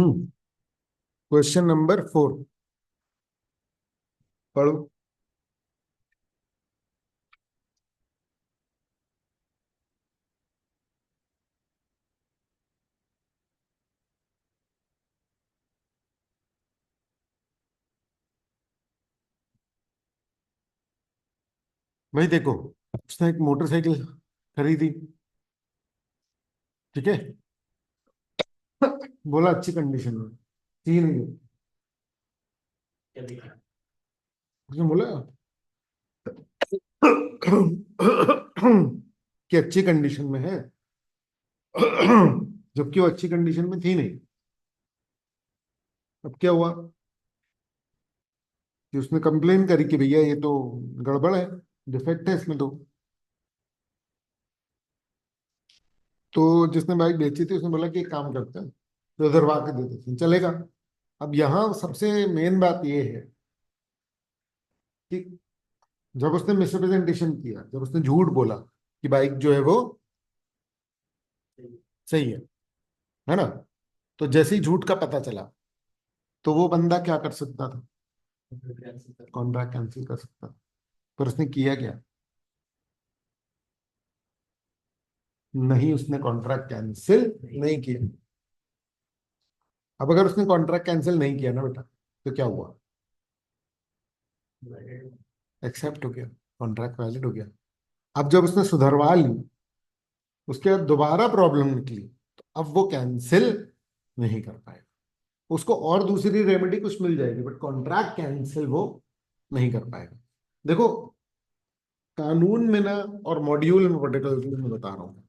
Question number 4 पढ़ो। भाई देखो, उसने एक मोटरसाइकिल खरीदी, ठीक है। बोला अच्छी कंडीशन में, थी नहीं। उसने बोला कि अच्छी कंडीशन में है, जबकि वो अच्छी कंडीशन में थी नहीं। अब क्या हुआ कि उसने कंप्लेन करी कि भैया ये तो गड़बड़ है, डिफेक्ट है इसमें तो जिसने बाइक बेची थी उसने बोला कि एक काम करते हैं, तो उधरवा के दे देते हैं, चलेगा। अब यहाँ सबसे मेन बात ये है कि जब उसने मिसरिप्रेजेंटेशन किया, जब उसने झूठ बोला कि बाइक जो है वो सही है ना, तो जैसे ही झूठ का पता चला तो वो बंदा क्या कर सकता था? कॉन्ट्रैक्ट कैंसिल कर सकता था। पर उसने किया क्या? नहीं, उसने कॉन्ट्रैक्ट कैंसिल नहीं किया। अब अगर उसने कॉन्ट्रैक्ट कैंसिल नहीं किया ना बेटा, तो क्या हुआ? एक्सेप्ट हो गया, कॉन्ट्रैक्ट वैलिड हो गया। अब जब उसने सुधरवा ली, उसके बाद दोबारा प्रॉब्लम निकली, तो अब वो कैंसिल नहीं कर पाएगा। उसको और दूसरी रेमेडी कुछ मिल जाएगी, बट कॉन्ट्रैक्ट कैंसिल वो नहीं कर पाएगा। देखो, कानून में ना, और मॉड्यूल में पर्टिकुलरली मैं बता रहा हूँ,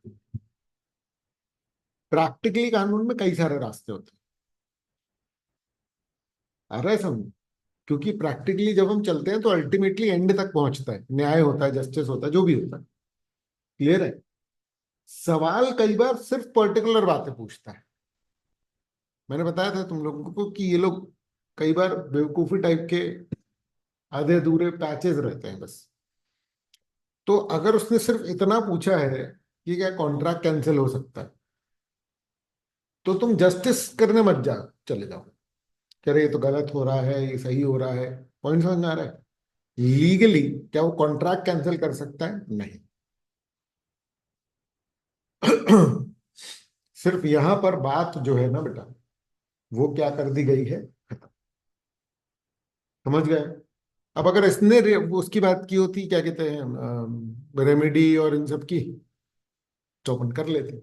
प्रैक्टिकली कानून में कई सारे रास्ते होते हैं, आ रहा है समझ? क्योंकि प्रैक्टिकली जब हम चलते हैं तो अल्टीमेटली एंड तक पहुंचता है, न्याय होता है, जस्टिस होता है, जो भी होता है। क्लियर है? सवाल कई बार सिर्फ पर्टिकुलर बातें पूछता है। मैंने बताया था तुम लोगों को कि ये लोग कई बार बेवकूफी टाइप के आधे अधूरे पैचेस रहते हैं बस। तो अगर उसने सिर्फ इतना पूछा है कि क्या कॉन्ट्रैक्ट कैंसिल हो सकता है, तो तुम जस्टिस करने मत जा, चले जाओ कह रहे ये तो गलत हो रहा है, ये सही हो रहा है। पॉइंट समझ में आ रहा है? लीगली क्या वो कॉन्ट्रैक्ट कैंसिल कर सकता है? नहीं। सिर्फ यहां पर बात जो है ना बेटा, वो क्या कर दी गई है, खत्म। समझ गए? अब अगर इसने उसकी बात की होती, क्या कहते हैं, रेमेडी और इन सब की, तो अपन कर लेते।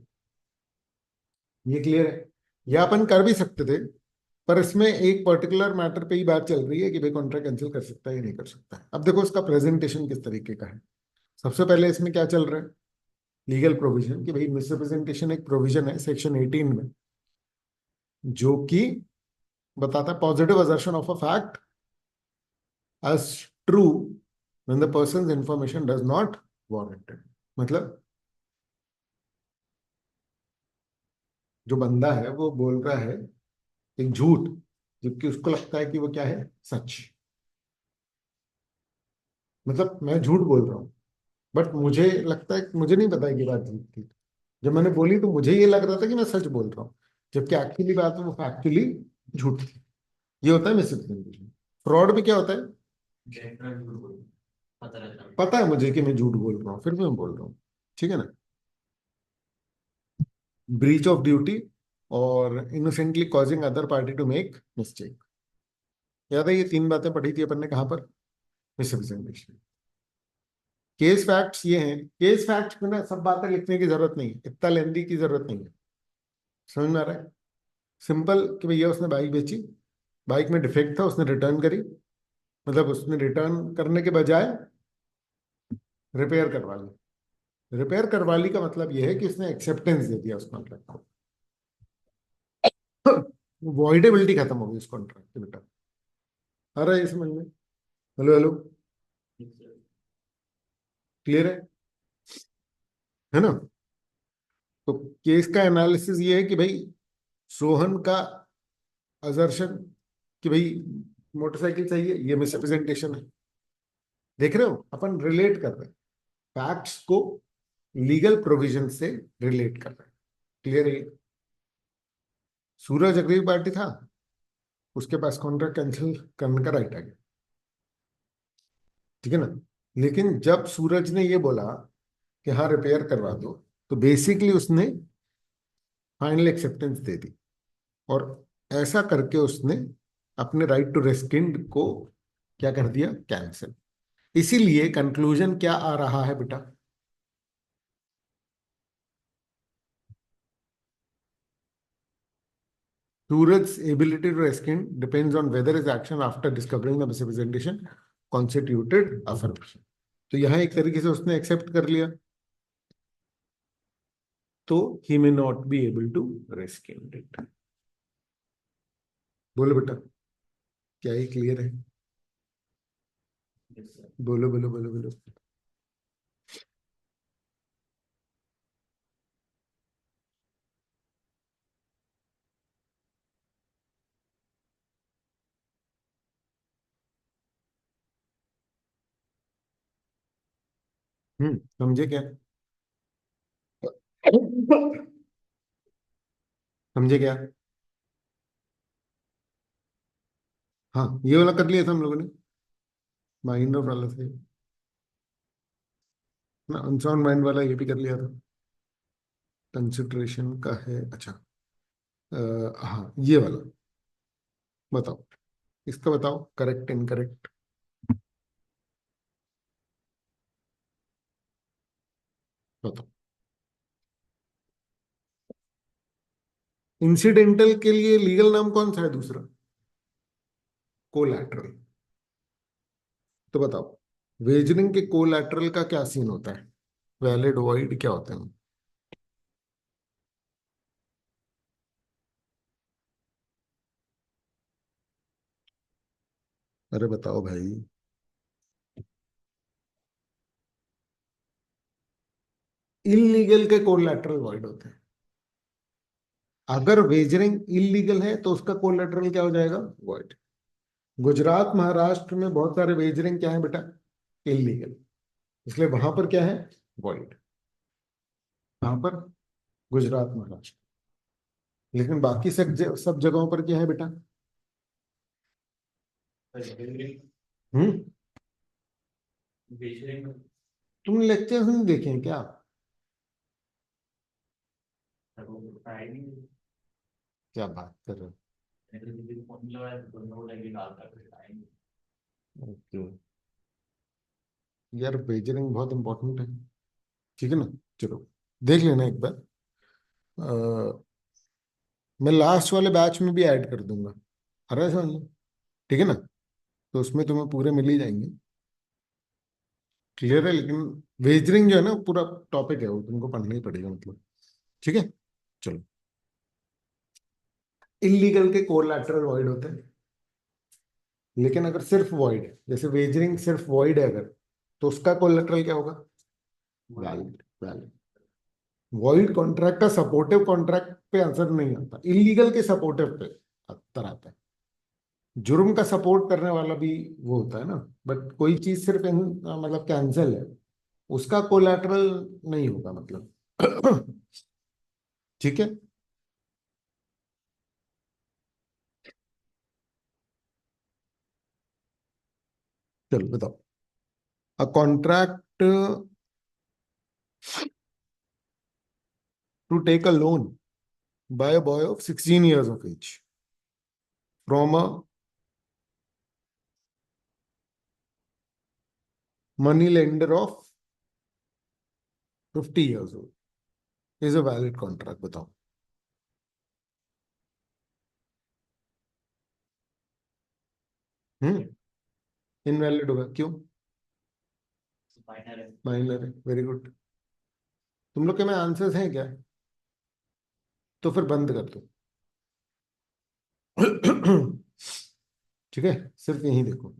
ये क्लियर है? या अपन कर भी सकते थे, पर इसमें एक पर्टिकुलर मैटर पे ही बात चल रही है कि भाई कॉन्ट्रैक्ट कैंसिल कर सकता है या नहीं कर सकता है। अब देखो इसका प्रेजेंटेशन किस तरीके का है। सबसे पहले इसमें क्या चल रहा है? लीगल प्रोविजन कि भाई मिसरिप्रेजेंटेशन एक प्रोविजन है सेक्शन 18 में, जो कि बताता है positive assertion of a fact as true when the person's information does not warranted. मतलब जो बंदा है वो बोल रहा है एक झूठ, जबकि उसको लगता है कि वो क्या है, सच। मतलब मैं झूठ बोल रहा हूँ, बट मुझे लगता है, मुझे नहीं पता है कि बात झूठ थी। जब मैंने बोली तो मुझे ये लग रहा था कि मैं सच बोल रहा हूँ, जबकि एक्चुअली बात वो फैक्चुअली झूठ थी। ये होता है मिसरिप्रेजेंटेशन। फ्रॉड में क्या होता है? पता है मुझे कि मैं झूठ बोल रहा हूँ, फिर भी मैं बोल रहा हूँ। ठीक है ना? ब्रीच ऑफ ड्यूटी और innocently causing other party to make mistake. याद है ये तीन बातें पढ़ी थी अपन ने कहाँ पर? मिसरिप्रेजेंटेशन। केस फैक्ट्स ये हैं, केस फैक्ट्स में ना सब बातें लिखने की जरूरत नहीं है, इतना लेंदी की जरूरत नहीं है। समझ में आ रहा है? सिंपल कि भैया उसने बाइक बेची, बाइक में डिफेक्ट था, उसने रिटर्न करी। मतलब उसने रिटर्न करने के बजाय रिपेयर करवा ली। रिपेयर करवा ली का मतलब यह है कि उसने एक्सेप्टेंस दे दिया उस कॉन्ट्रैक्ट को। वॉइडेबिलिटी खत्म हो गई उस कॉन्ट्रैक्ट की बेटा। आ रहा है ये समझ में? हेलो हेलो, क्लियर है? है ना? तो केस का एनालिसिस ये है कि भाई सोहन का असर्शन कि भाई मोटरसाइकिल सही है, ये मिसरिप्रेजेंटेशन है। देख रहे हो, अपन रिलेट कर रहे हैं फैक्ट्स को लीगल प्रोविजन से, रिलेट कर रहे हैं। क्लियर है? सूरज अग्रणी पार्टी था, उसके पास कॉन्ट्रैक्ट कैंसिल करने का राइट आ गया, ठीक है ना। लेकिन जब सूरज ने ये बोला कि हाँ रिपेयर करवा दो, तो बेसिकली उसने फाइनल एक्सेप्टेंस दे दी, और ऐसा करके उसने अपने राइट टू रेस्किंड को क्या कर दिया, कैंसिल। इसीलिए कंक्लूजन क्या आ रहा है बेटा, Suraj's ability to rescind depends on whether his action after discovering the misrepresentation constituted affirmation. तो यहाँ एक तरीके से उसने एक्सेप्ट कर लिया, तो he may not be able to rescind it. बोलो बेटा, क्या ये क्लियर है? बोलो बोलो बोलो बोलो। समझे क्या? समझे क्या? हाँ, ये वाला कर लिया था हम लोगों ने, माइंड और वाला से ना, अनसाउंड माइंड वाला ये भी कर लिया था, कंसिडरेशन का है। अच्छा, हाँ ये वाला बताओ, इसका बताओ करेक्ट इनकरेक्ट बताओ। इंसिडेंटल के लिए लीगल नाम कौन सा है दूसरा? कोलैटरल। तो बताओ, वेजरिंग के कोलैटरल का क्या सीन होता है, वैलिड वॉइड क्या होते हैं? अरे बताओ भाई। इलीगल के कोलैटरल वॉइड होते हैं। अगर वेजरिंग इलीगल है तो उसका कोलैटरल क्या हो जाएगा, वॉइड। गुजरात महाराष्ट्र में बहुत सारे वेजरिंग क्या है बेटा, इलीगल, इसलिए वहां पर क्या है, वॉइड। वहां पर गुजरात महाराष्ट्र, लेकिन बाकी सब जगहों पर क्या है बेटा? हम्म। तुमने लेक्चर नहीं देखे हैं क्या? क्या बात कर रहे हो? ओके यार, वेजरिंग बहुत इंपॉर्टेंट है, ठीक है ना। चलो देख लेना एक बार, मैं लास्ट वाले बैच में भी ऐड कर दूंगा, अरे समझ लो, ठीक है ना। तो उसमें तुम्हें पूरे मिल ही जाएंगे, क्लियर है। लेकिन वेजरिंग जो है ना, पूरा टॉपिक है वो, तुमको पढ़ना ही पड़ेगा मतलब, ठीक है। चलो, इलीगल के कोलैटरल वॉइड होते हैं, लेकिन अगर सिर्फ वॉइड है, जैसे वेजरिंग सिर्फ वॉइड है अगर, तो उसका कोलैटरल क्या होगा, वैलिड। वैलिड। वॉइड कॉन्ट्रैक्ट का सपोर्टिव कॉन्ट्रैक्ट पे असर नहीं आता, इलीगल के सपोर्टिव पे असर आता है। जुर्म का सपोर्ट करने वाला भी वो होता है ना, बट कोई चीज सिर्फ मतलब कैंसिल है, उसका कोलैटरल नहीं होगा मतलब। ठीक है। चलो बताओ, a contract to take a loan by a boy of 16 years of age from a money lender of 50 years old is a valid contract, बताओ। इनवैलिड होगा क्यों? माइनर है, वेरी गुड। तुम लोग के में आंसर्स हैं क्या? तो फिर बंद कर दो। ठीक है, सिर्फ यही देखो।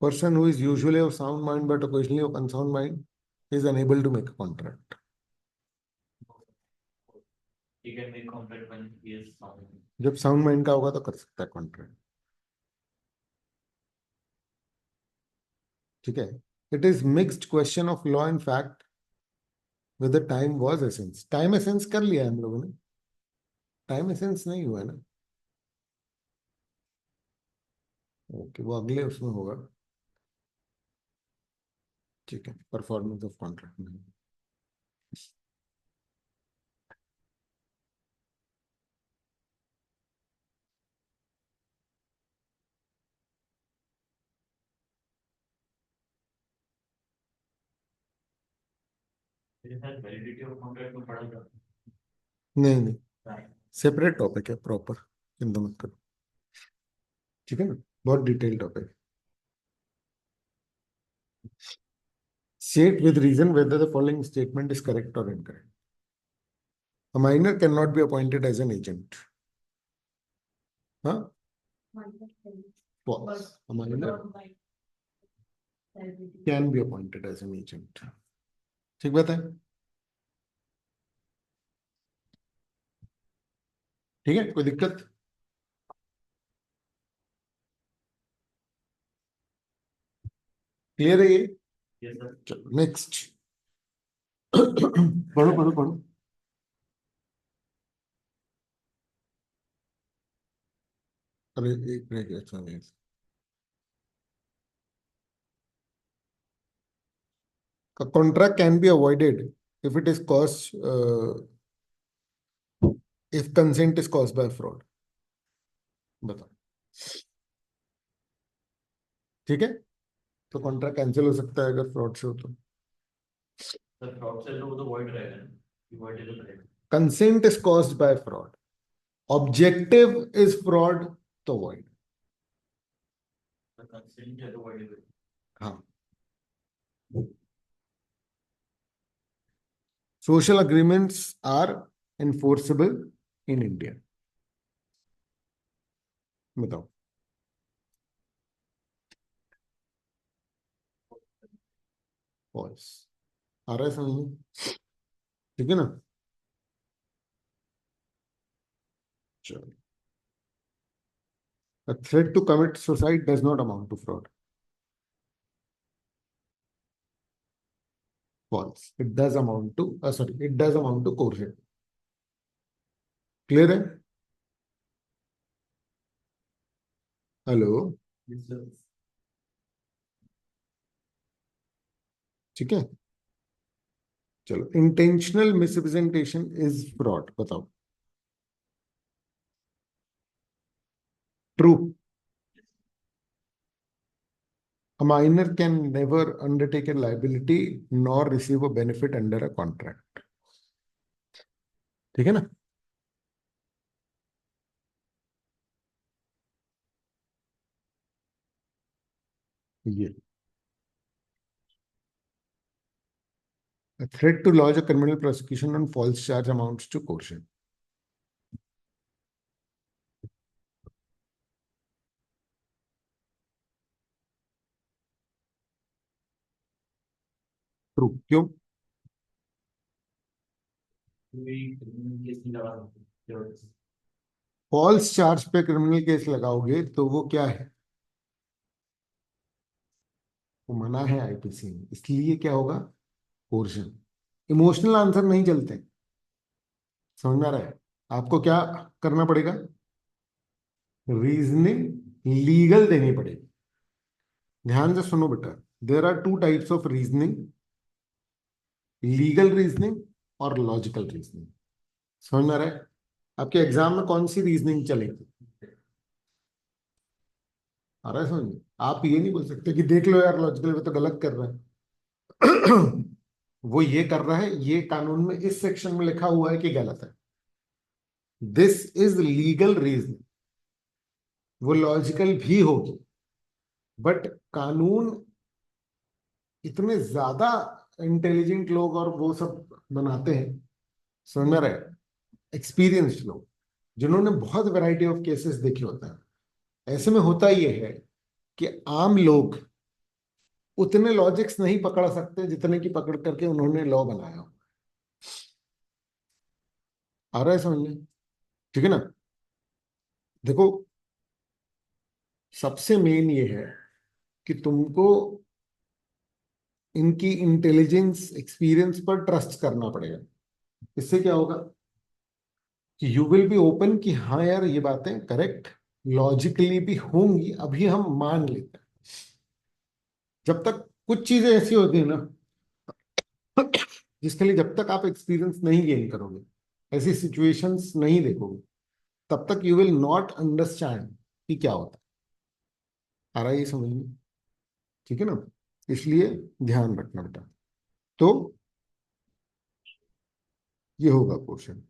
Person who is usually of sound mind but occasionally of unsound mind is unable to make a contract. जब साउंड माइंड का होगा तो कर सकता है कॉन्ट्रैक्ट, ठीक है। It is mixed question of law and fact whether time was essence. Time essence कर लिया है हम लोगों ने, टाइम एसेंस नहीं हुआ है ना। ओके, वो अगले उसमें होगा। ठीक है, परफॉर्मेंस ऑफ कॉन्ट्रैक्ट नहीं। नहीं नहीं, सेपरेट टॉपिक है प्रॉपर, चिंता मत करो। ठीक है ना, बहुत detail topic. State with reason whether the following statement is correct or incorrect. A minor cannot be appointed as an agent. हाँ, false. A minor can be appointed as an agent. ठीक बात है, ठीक है, कोई दिक्कत? क्लियर है ये? चलो नेक्स्ट। पढ़ो पढ़ो पढ़ो। अरे एक मिनट, अच्छा नहीं। A contract can be avoided if it is caused, if consent is caused by fraud. बताओ, ठीक है, तो कॉन्ट्रैक्ट कैंसिल हो सकता है अगर फ्रॉड से हो तो। फ्रॉड से तो वो तो void रहेगा ना, void ही तो रहेगा। Consent is caused by fraud, objective is fraud, तो void। कंसेंट है तो void है। हाँ, social agreements are enforceable in India। बताओ। फॉल्स। आ रहा है समझ में? ठीक है ना, चलो। A threat to commit suicide does not amount to fraud। False, it does amount to, sorry, it does amount to coercion। Clear है? हेलो? ठीक है, चलो। इंटेंशनल मिसरिप्रेजेंटेशन इज फ्रॉड, बताओ। True. A minor can never undertake a liability nor receive a benefit under a contract। ठीक है ना? ये a threat to lodge a criminal prosecution on false charge amounts to coercion। True, क्यों? False charge पे criminal case लगाओगे तो वो क्या है? वो मना है आईपीसी में, इसलिए क्या होगा? कोर्शन। इमोशनल आंसर नहीं चलते, समझ में आ रहा है? आपको क्या करना पड़ेगा? रीजनिंग लीगल देनी पड़ेगी। ध्यान से सुनो बेटा, there are two types of reasoning, legal reasoning और लॉजिकल रीजनिंग। समझ में आ रहा है? आपके एग्जाम में कौन सी रीजनिंग चलेगी? आ रहा है समझ में? आप ये नहीं बोल सकते कि देख लो यार, लॉजिकल वे तो गलत कर रहा है। वो ये कर रहा है, ये कानून में इस सेक्शन में लिखा हुआ है कि गलत है। This is legal reasoning. वो लॉजिकल भी होगी, बट कानून इतने ज्यादा इंटेलिजेंट लोग और वो सब बनाते हैं, समझ में रहे, एक्सपीरियंस्ड लोग जिन्होंने बहुत वैरायटी ऑफ केसेस देखे होते हैं। ऐसे में होता ये है कि आम लोग उतने लॉजिक्स नहीं पकड़ सकते जितने की पकड़ करके उन्होंने लॉ बनाया हो। आ रहा है समझ में? ठीक है ना? देखो, सबसे मेन ये है कि तुमको इनकी इंटेलिजेंस एक्सपीरियंस पर ट्रस्ट करना पड़ेगा। इससे क्या होगा कि यू विल बी ओपन कि हाँ यार ये बातें करेक्ट लॉजिकली भी होंगी, अभी हम मान लेते हैं। जब तक कुछ चीजें ऐसी होती है ना जिसके लिए जब तक आप एक्सपीरियंस नहीं गेन करोगे, ऐसी सिचुएशंस नहीं देखोगे, तब तक यू विल नॉट अंडरस्टैंड कि क्या होता है। आ रहा है ये समझ में? ठीक है ना? इसलिए ध्यान रखना बेटा। तो ये होगा क्वेश्चन।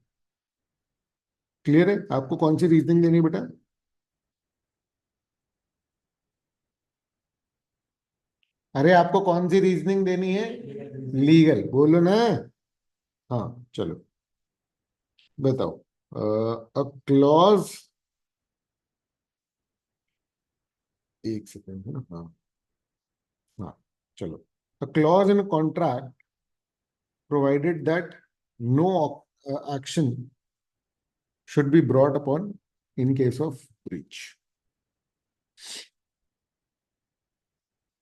क्लियर है? आपको कौन सी रीजनिंग देनी है बेटा? अरे आपको कौन सी रीजनिंग देनी है? लीगल बोलो ना। हाँ चलो बताओ। अ क्लॉज, एक सेकेंड है ना, हाँ हाँ चलो। A clause in contract provided that no action should be brought upon in case of breach.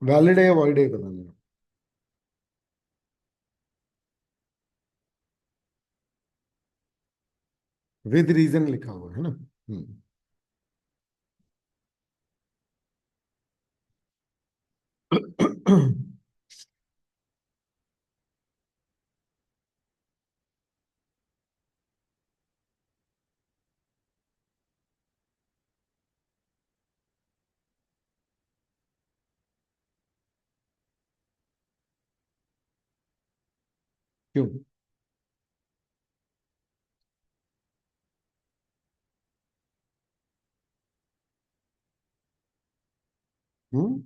Valid है या वॉइड है पता नहीं। विद रीजन लिखा हुआ है ना। क्यों? हम्म।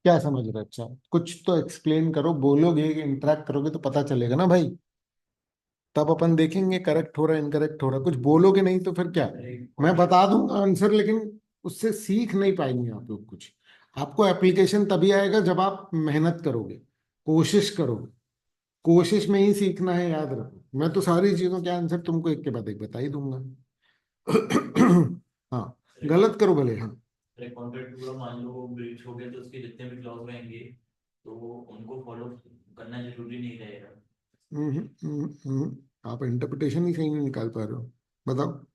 क्या समझ रहे? अच्छा कुछ तो एक्सप्लेन करो, बोलोगे इंटरेक्ट करोगे तो पता चलेगा ना भाई। तब अपन देखेंगे करेक्ट हो रहा है इनकरेक्ट हो रहा है। कुछ बोलोगे नहीं तो फिर क्या? मैं बता दूंगा आंसर, लेकिन उससे सीख नहीं पाएंगे आप लोग कुछ। आपको एप्लीकेशन तभी आएगा जब आप मेहनत करोगे, कोशिश करोगे। कोशिश में ही सीखना है, याद रखो। मैं तो सारी चीजों के आंसर तुमको एक के बाद एक बता ही दूंगा। हाँ, गलत करो भले, हाँ। कॉन्ट्रैक्ट पूरा मान लो ब्रीच हो गया तो उसके जितने भी क्लॉज रहेंगे तो उनको फॉलो करना जरूरी नहीं रहेगा। आप इंटरप्रिटेशन ही सही नहीं निकाल पा रहे हो। बताओ।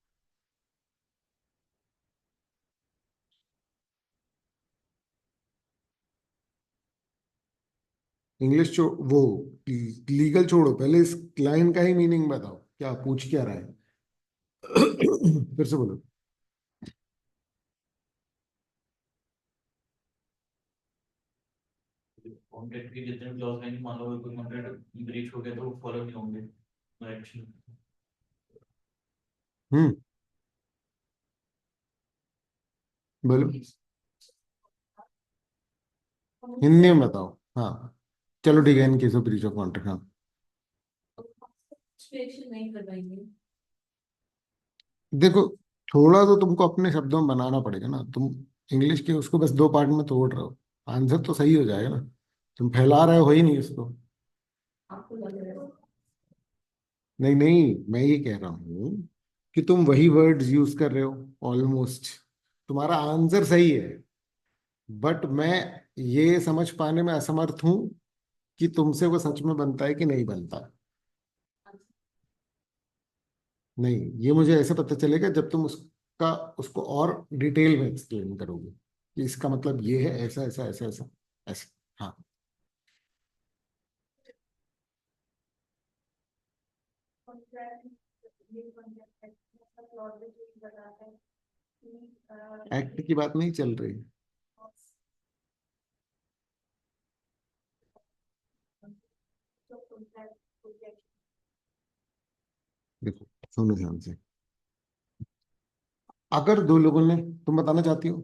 इंग्लिश वो लीगल छोड़ो, पहले इस लाइन का ही मीनिंग बताओ, क्या पूछ क्या रहा है? फिर से बोलो। कॉन्ट्रैक्ट के जितने भी क्लॉज रहेंगे मान लो कोई कॉन्ट्रैक्ट ब्रीच हो गया तो वो फॉलो नहीं होंगे, नो एक्शन। हम्म। बोलो, हिंदी में बताओ। हाँ चलो ठीक है, in case of breach of contract, हाँ। नहीं करवाएंगे। देखो, थोड़ा तो तुमको अपने शब्दों में बनाना पड़ेगा ना। तुम इंग्लिश के उसको बस दो पार्ट में तोड़ रहे हो, आंसर तो सही हो जाएगा ना। तुम फैला रहे हो ही नहीं उसको। आपको लग रहा है नहीं नहीं, मैं ये कह रहा हूँ कि तुम वही वर्ड्स यूज कर रहे हो ऑलमोस्ट। तुम्हारा आंसर सही है, बट मैं ये समझ पाने में असमर्थ हूं कि तुमसे वो सच में बनता है कि नहीं बनता। नहीं, ये मुझे ऐसे पता चलेगा जब तुम उसका उसको और डिटेल में एक्सप्लेन करोगे कि इसका मतलब ये है, ऐसा ऐसा ऐसा ऐसा ऐसा। हाँ। एक्ट की बात नहीं चल रही। देखो, सुनो ध्यान से। अगर दो लोगों ने, तुम बताना चाहती हो?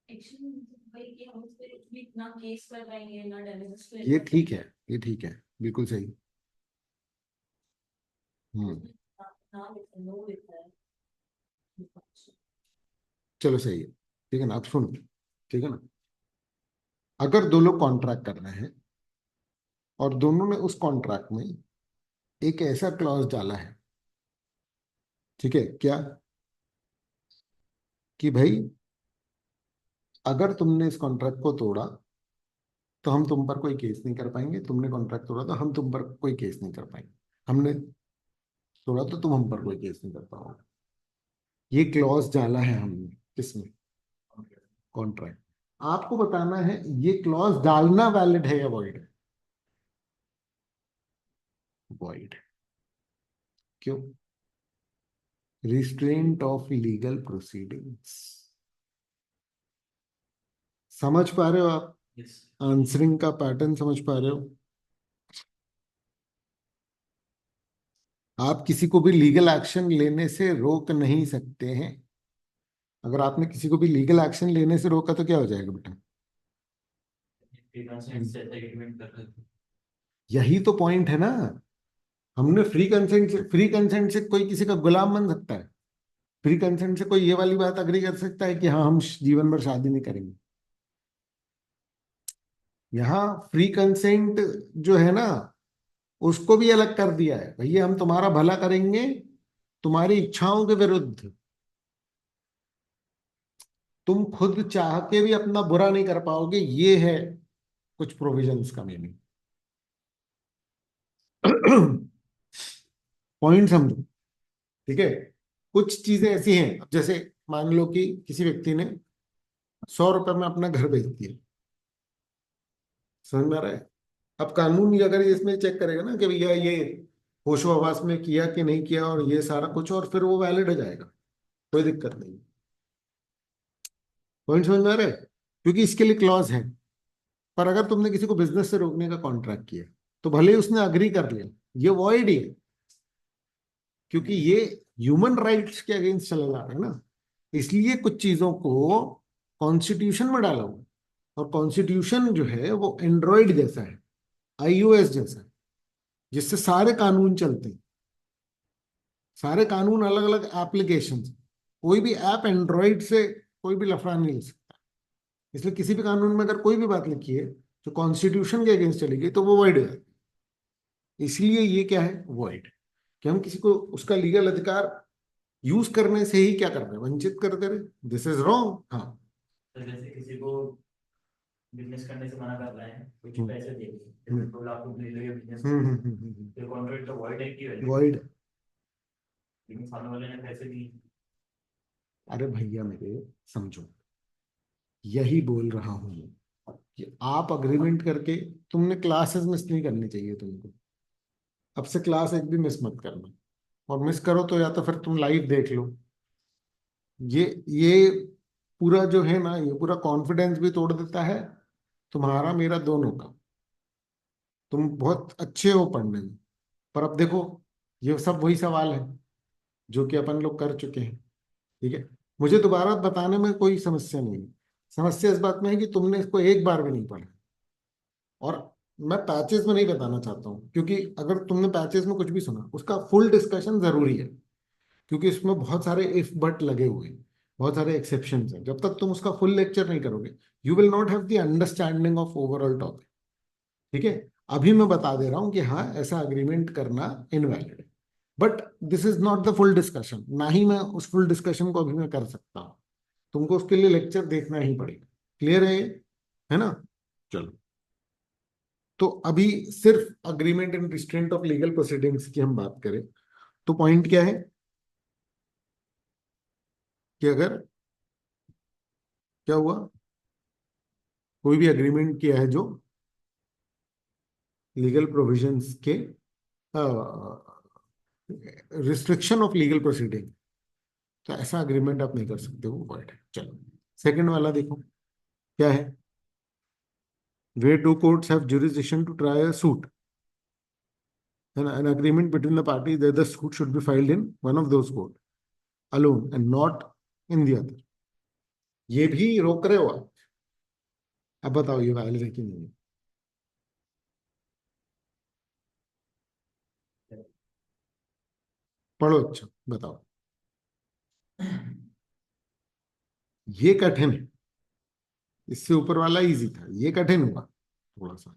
एक्शन भाई कि हम उस पे कुछ भी ना केस कर पाएंगे ना डैमेजेस क्लेम ये कर ठीक पाएंगे। है, ये ठीक है, बिल्कुल सही। हम्म। उसमें ना लिखा नो लिखा है। चलो सही है, ठीक है ना? अब सुनो, ठीक है ना? अगर दो लोग कॉन्ट्रैक्ट कर रहे हैं और दोनों ने उस कॉन्ट्रैक्ट में एक ऐसा क्लॉज डाला है, ठीक है क्या, कि भाई अगर तुमने इस कॉन्ट्रैक्ट को तोड़ा तो हम तुम पर कोई केस नहीं कर पाएंगे, तुमने कॉन्ट्रैक्ट तोड़ा तो हम तुम पर कोई केस नहीं कर पाएंगे, हमने तोड़ा तो तुम हम पर कोई केस नहीं कर पाओगे। ये क्लॉज डाला है हमने किसमें, कॉन्ट्रैक्ट। आपको बताना है ये क्लॉज डालना वैलिड है या वॉइड है। वॉइड। क्यों? Restraint of legal proceedings. समझ पा रहे हो आप? यस। आंसरिंग का पैटर्न समझ पा रहे हो? आप किसी को भी लीगल एक्शन लेने से रोक नहीं सकते हैं। अगर आपने किसी को भी लीगल एक्शन लेने से रोका तो क्या हो जाएगा बेटा? फ्रीलांसर से ऐसा एग्रीमेंट कर रहे थे। यही तो पॉइंट है ना। हमने फ्री कंसेंट से कोई किसी का गुलाम बन सकता है? फ्री कंसेंट से कोई ये वाली बात अग्री कर सकता है कि हाँ हम जीवन भर शादी नहीं करेंगे? यहाँ फ्री कंसेंट जो है ना, उसको भी अलग कर दिया है, भैया हम तुम्हारा भला करेंगे तुम्हारी इच्छाओं के विरुद्ध। तुम खुद चाह के भी अपना बुरा नहीं कर पाओगे, ये है कुछ प्रोविजंस का मीनिंग। पॉइंट समझो, ठीक है। कुछ चीजें ऐसी हैं, अब जैसे मान लो कि किसी व्यक्ति ने 100 रुपए में अपना घर बेच दिया। समझ में आ रहा है? अब कानून ये अगर ये इसमें चेक करेगा ना कि भैया ये होशो हवास में किया कि नहीं किया और ये सारा कुछ, और फिर वो वैलिड हो जाएगा, कोई दिक्कत नहीं। पॉइंट समझ में आ रहा है? क्योंकि इसके लिए क्लॉज है। पर अगर तुमने किसी को बिजनेस से रोकने का कॉन्ट्रैक्ट किया तो भले ही उसने अग्री कर लिया, ये वॉइड ही है, क्योंकि ये ह्यूमन राइट्स के अगेंस्ट चला जा रहा है ना। इसलिए कुछ चीजों को कॉन्स्टिट्यूशन में डाला हुआ है। और कॉन्स्टिट्यूशन जो है वो एंड्रॉइड जैसा है, iOS जैसा है, जिससे सारे कानून चलते हैं। सारे कानून अलग अलग एप्लीकेशन, कोई भी ऐप एंड्रॉइड से कोई भी लफड़ा नहीं ले सकता। इसलिए किसी भी कानून में अगर कोई भी बात लिखी है जो कॉन्स्टिट्यूशन के अगेंस्ट चलेगी तो वो वॉइड है। इसलिए ये क्या है, वॉइड। कि हम किसी को उसका लीगल अधिकार यूज करने से ही क्या कर रहे हैं, वंचित कर दे रहे, दिस इज रॉन्ग। हाँ। तो जैसे किसी को बिजनेस करने से मना कर रहे हैं, कुछ हम्म पैसे देंगे, जैसे हम्म 2 लाख रुपए ले लिए बिजनेस हम्म करने, हम्म हम्म, हम्म, तो कॉन्ट्रैक्ट तो वॉइड है की वैलिड, वॉइड। लेकिन सामने वाले ने पैसे दिए। अरे भैया मेरे, समझो, यही बोल रहा हूं मैं कि आप अग्रीमेंट करके, तुमने क्लासेस मिस नहीं करनी चाहिए तुमको। अब से क्लास एक भी मिस मत करना, और मिस करो तो या तो फिर तुम लाइव देख लो। ये पूरा जो है ना, ये पूरा कॉन्फिडेंस भी तोड़ देता है तुम्हारा मेरा दोनों का। तुम बहुत अच्छे हो पढ़ने में, पर अब देखो ये सब वही सवाल है जो कि अपन लोग कर चुके हैं। ठीक है, मुझे दोबारा बताने में कोई समस्या नहीं है। समस्या इस बात में है कि तुमने इसको एक बार भी नहीं पढ़ा। और मैं पैचेस में नहीं बताना चाहता हूँ, क्योंकि अगर तुमने पैचेस में कुछ भी सुना उसका फुल डिस्कशन जरूरी है, क्योंकि इसमें बहुत सारे इफ बट लगे हुए हैं, बहुत सारे एक्सेप्शंस हैं। जब तक तुम उसका फुल लेक्चर नहीं करोगे you will not have the understanding of overall topic. ठीक है, अभी मैं बता दे रहा हूं कि हाँ ऐसा अग्रीमेंट करना इनवैलिड है, but this is not the full discussion. ना ही मैं उस फुल डिस्कशन को अभी मैं कर सकता हूँ, तुमको उसके लिए लेक्चर देखना ही पड़ेगा। क्लियर है ये? है ना? चलो, तो अभी सिर्फ agreement in restraint of legal proceedings की हम बात करें तो पॉइंट क्या है कि अगर क्या हुआ, कोई भी एग्रीमेंट किया है जो लीगल प्रोविजंस के रिस्ट्रिक्शन ऑफ लीगल प्रोसीडिंग, तो ऐसा अग्रीमेंट आप नहीं कर सकते, वो पॉइंट है। चलो, सेकंड वाला देखो क्या है। Where two courts have jurisdiction to try a suit, and an agreement between the parties that the suit should be filed in one of those court alone and not in the other। ये भी रोक रहे हो आप। अब बताओ ये valid है कि नहीं है? पढ़ो अच्छा, बताओ। ये कठिन है, इससे ऊपर वाला इजी था, ये कठिन हुआ थोड़ा सा।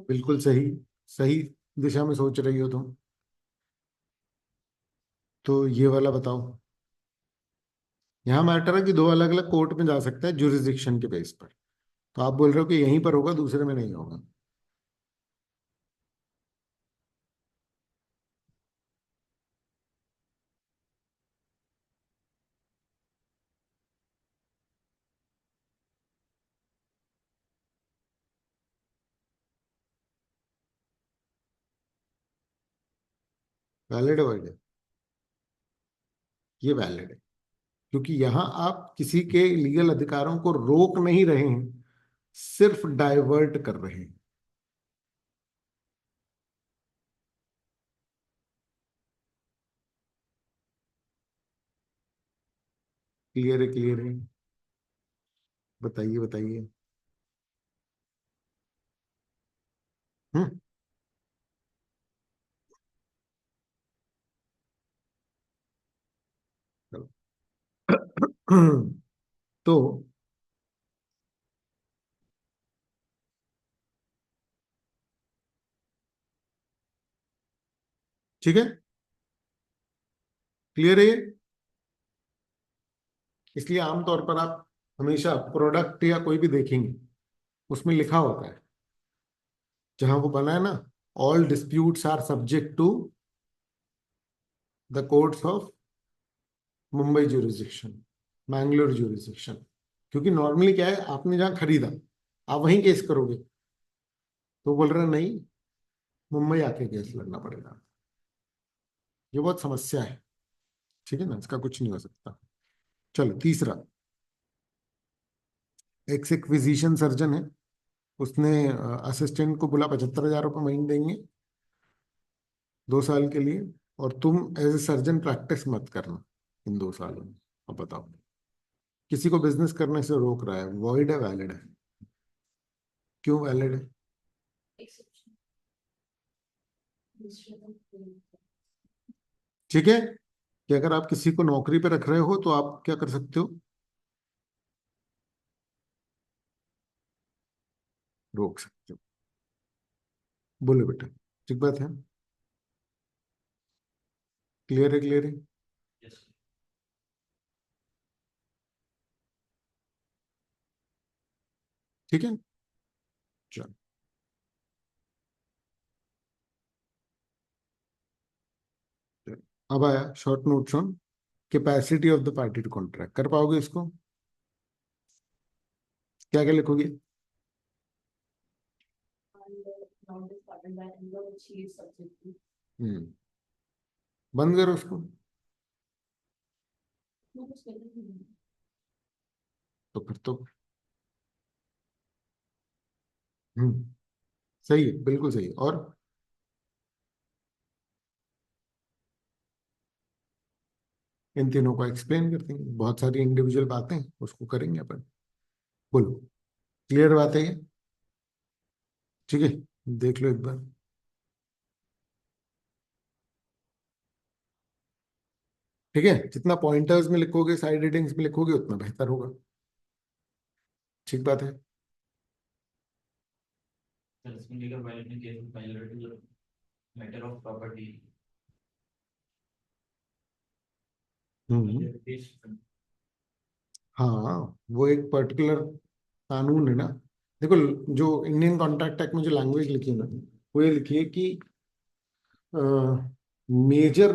बिल्कुल सही, सही दिशा में सोच रही हो तुम। तो ये वाला बताओ। यहाँ मैटर है कि दो अलग अलग कोर्ट में जा सकता है जुरिस्डिक्शन के बेस पर। तो आप बोल रहे हो कि यहीं पर होगा, दूसरे में नहीं होगा। वैलिड वर्ड है, ये वैलिड है। क्योंकि यहाँ आप किसी के लीगल अधिकारों को रोक नहीं रहे हैं, सिर्फ डाइवर्ट कर रहे हैं। क्लियर है, क्लियर है। बताइए बताइए। हम्म। चलो। तो ठीक है, क्लियर है ये। इसलिए आमतौर पर आप हमेशा प्रोडक्ट या कोई भी देखेंगे, उसमें लिखा होता है, जहां वो बना है ना, all disputes are subject to the courts of Mumbai jurisdiction, Mangalore jurisdiction. क्योंकि नॉर्मली क्या है, आपने जहाँ खरीदा, आप वहीं केस करोगे। तो बोल रहे हैं, नहीं, मुंबई आके केस लड़ना पड़ेगा। ये बहुत समस्या है। ठीक है ना, इसका कुछ नहीं हो सकता। चलो तीसरा। एक फिजिशियन सर्जन है, उसने असिस्टेंट को बोला 75,000 रुपये महीने देंगे 2 साल के लिए, और तुम एज ए सर्जन प्रैक्टिस मत करना इन 2 सालों में। अब बताओ, किसी को बिजनेस करने से रोक रहा है, वॉइड है वैलिड है? क्यों वैलिड है? ठीक है, कि अगर आप किसी को नौकरी पे रख रहे हो तो आप क्या कर सकते हो, रोक सकते हो। बोले बेटा, ठीक बात है। क्लियर है, क्लियर है। यस। ठीक है, चलो। अब आया short notes on capacity of the party to contract. कर पाओगे इसको? क्या क्या लिखोगे? हम्म। बंद करो उसको। तो फिर तो हम्म, सही है, बिल्कुल सही है। और इन तीनों को एक्सप्लेन करते हैं, बहुत सारी इंडिविजुअल बातें उसको करेंगे अपन। बोलो, क्लियर बात है ये? ठीक है, देख लो एक बार। ठीक है, जितना पॉइंटर्स में लिखोगे, साइड हेडिंग्स में लिखोगे, उतना बेहतर होगा। ठीक बात है। सर इसमें लेकर वायलेट ने case file matter of property. Hmm. हाँ, वो एक पर्टिकुलर कानून है ना। देखो, जो इंडियन कॉन्ट्रैक्ट एक्ट में जो लैंग्वेज लिखी है ना, वो ये लिखी है कि मेजर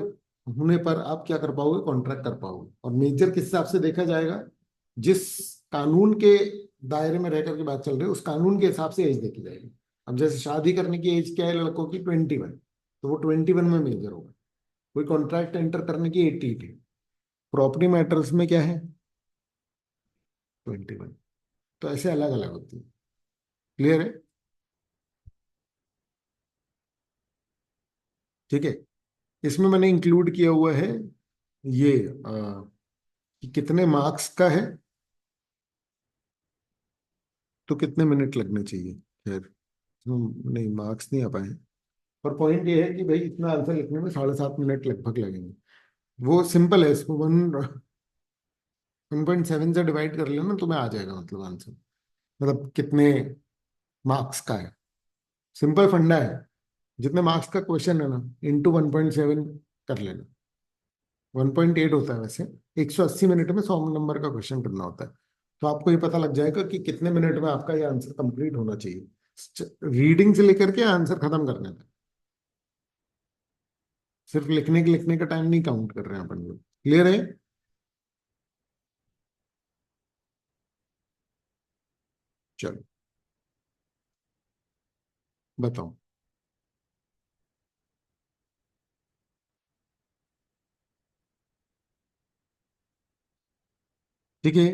होने पर आप क्या कर पाओगे, कॉन्ट्रैक्ट कर पाओगे। और मेजर किस हिसाब से देखा जाएगा? जिस कानून के दायरे में रह करके बात चल रही है, उस कानून के हिसाब से एज देखी जाएगी। अब जैसे शादी करने की एज क्या है लड़कों की, 21, तो वो 21 में मेजर होगा। कोई कॉन्ट्रैक्ट एंटर करने की 18 है। प्रॉपर्टी मैटर्स में क्या है, 21। तो ऐसे अलग अलग होती है। क्लियर है? ठीक है। इसमें मैंने इंक्लूड किया हुआ है ये कि कितने मार्क्स का है, तो कितने मिनट लगने चाहिए। खैर, नहीं, मार्क्स नहीं आ पाए हैं। पर पॉइंट ये है कि भाई इतना आंसर लिखने में 7.5 मिनट लगभग लगेंगे। वो सिंपल है, इसको वन 1.7 से डिवाइड कर लेना, तुम्हें आ जाएगा मतलब आंसर, मतलब कितने मार्क्स का है। सिंपल फंडा है, जितने मार्क्स का क्वेश्चन है ना, इंटू 1.7 कर लेना। 1.8 होता है वैसे। 180 मिनट में 100 नंबर का क्वेश्चन करना होता है। तो आपको ये पता लग जाएगा कि कितने मिनट में आपका ये आंसर कंप्लीट होना चाहिए, रीडिंग से लेकर के आंसर खत्म करने तक। सिर्फ लिखने का टाइम नहीं काउंट कर रहे हैं अपन लोग। क्लियर है? चलो, बताओ। ठीक है।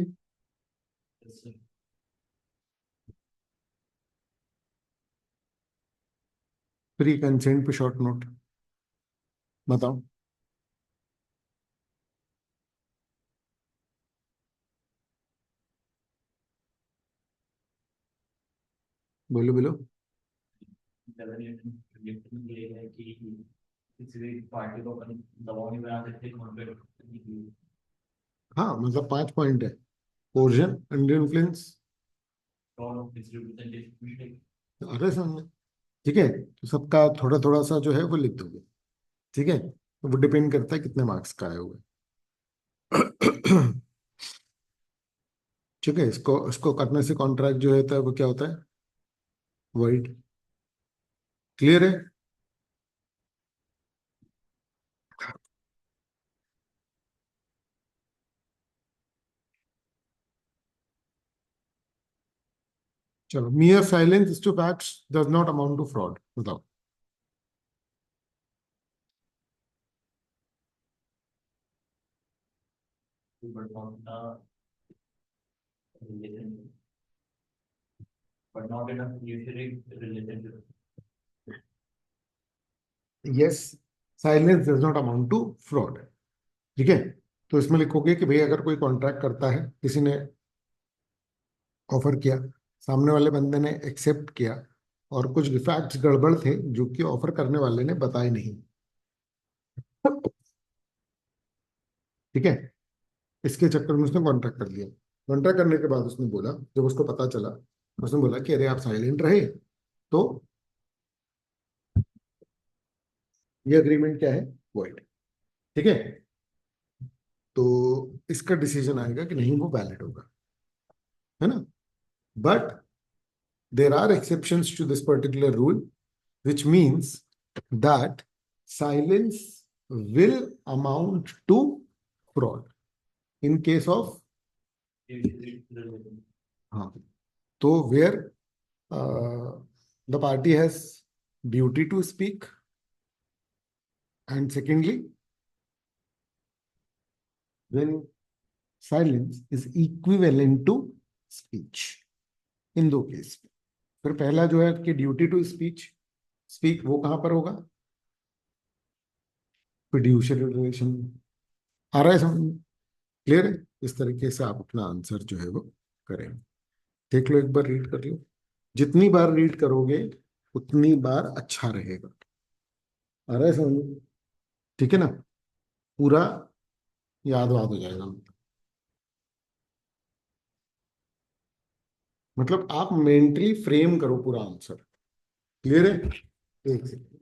इससे प्री कंसेंट पे शॉर्ट नोट, बताओ। बोलो बोलो। ज़्यादा लिमिट ये है कि किसी भी पार्टी को अपन दबाव नहीं बना सकते कॉन्ट्रैक्ट करने के लिए। हाँ मतलब 5 पॉइंट है। Coercion, under influence. Fraud, misrepresentation, mistake. अरे सामने। ठीक है, तो सबका थोड़ा थोड़ा सा जो है वो लिख दोगे। ठीक है, तो वो डिपेंड करता है कितने मार्क्स का आए हुए। ठीक है, इसको इसको करने से कॉन्ट्रैक्ट जो होता है वो क्या होता है? वाइड। क्लियर है? चलो, mere silence to facts does not amount to fraud, बताओ। But not relation, but not in a fiduciary relationship. Yes, silence does not amount to fraud. ठीक है, तो इसमें लिखोगे कि भाई अगर कोई कॉन्ट्रैक्ट करता है, किसी ने ऑफर किया, सामने वाले बंदे ने एक्सेप्ट किया, और कुछ फैक्ट्स गड़बड़ थे जो कि ऑफर करने वाले ने बताए नहीं। ठीक है, इसके चक्कर में उसने कॉन्ट्रैक्ट कर लिया। कॉन्ट्रैक्ट करने के बाद उसने बोला, जब उसको पता चला, उसने बोला कि अरे आप साइलेंट रहे, तो ये अग्रीमेंट क्या है? वॉइड। ठीक है, तो इसका डिसीजन आएगा कि नहीं वो वैलिड होगा, है ना? But there are exceptions to this particular rule, which means that silence will amount to fraud in case of, हाँ, तो where the party has duty to speak, and secondly when silence is equivalent to speech, इन दो case में। फिर पहला जो है कि duty to speech speak, वो कहां पर होगा? Fiducial relation. आ रहा है समझ? क्लियर है? इस तरीके से आप अपना आंसर जो है वो करें। देख लो, एक बार रीड कर लो। जितनी बार रीड करोगे उतनी बार अच्छा रहेगा। आ रहा है समझ? ठीक है ना? पूरा याद वाद हो जाएगा। मतलब आप मेंटली फ्रेम करो पूरा आंसर। क्लियर है? एक सेकंड,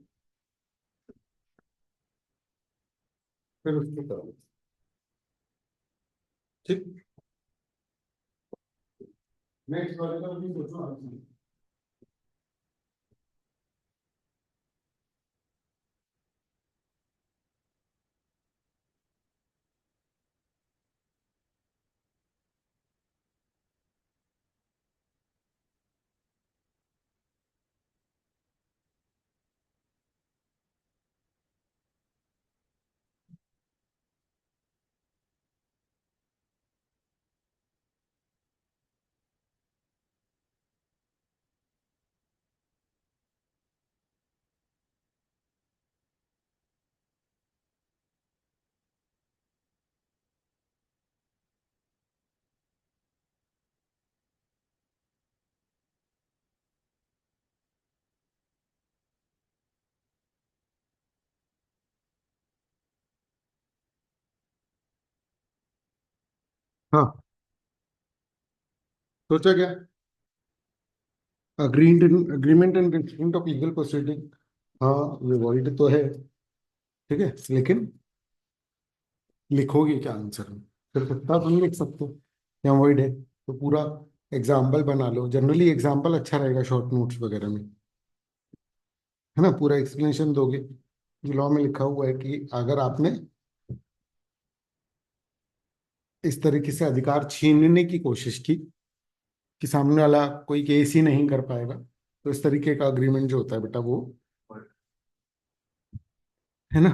फिर उसको करो। ठीक, नेक्स्ट वाले का भी सोचो आंसर। हाँ, सोचा क्या? Agreement and instrument of legal proceeding. हाँ, ये वर्ड तो है, ठीक है, लेकिन लिखोगे क्या आंसर में? फिर कितना तो नहीं लिख सकते या वर्ड है, तो पूरा एग्जाम्पल बना लो। जनरली एग्जाम्पल अच्छा रहेगा शॉर्ट नोट्स वगैरह में, है ना। पूरा एक्सप्लेनेशन दोगे। लॉ में लिखा हुआ है कि अगर आपने इस तरीके से अधिकार छीनने की कोशिश की कि सामने वाला कोई केस ही नहीं कर पाएगा, तो इस तरीके का अग्रीमेंट जो होता है बेटा वो, है ना।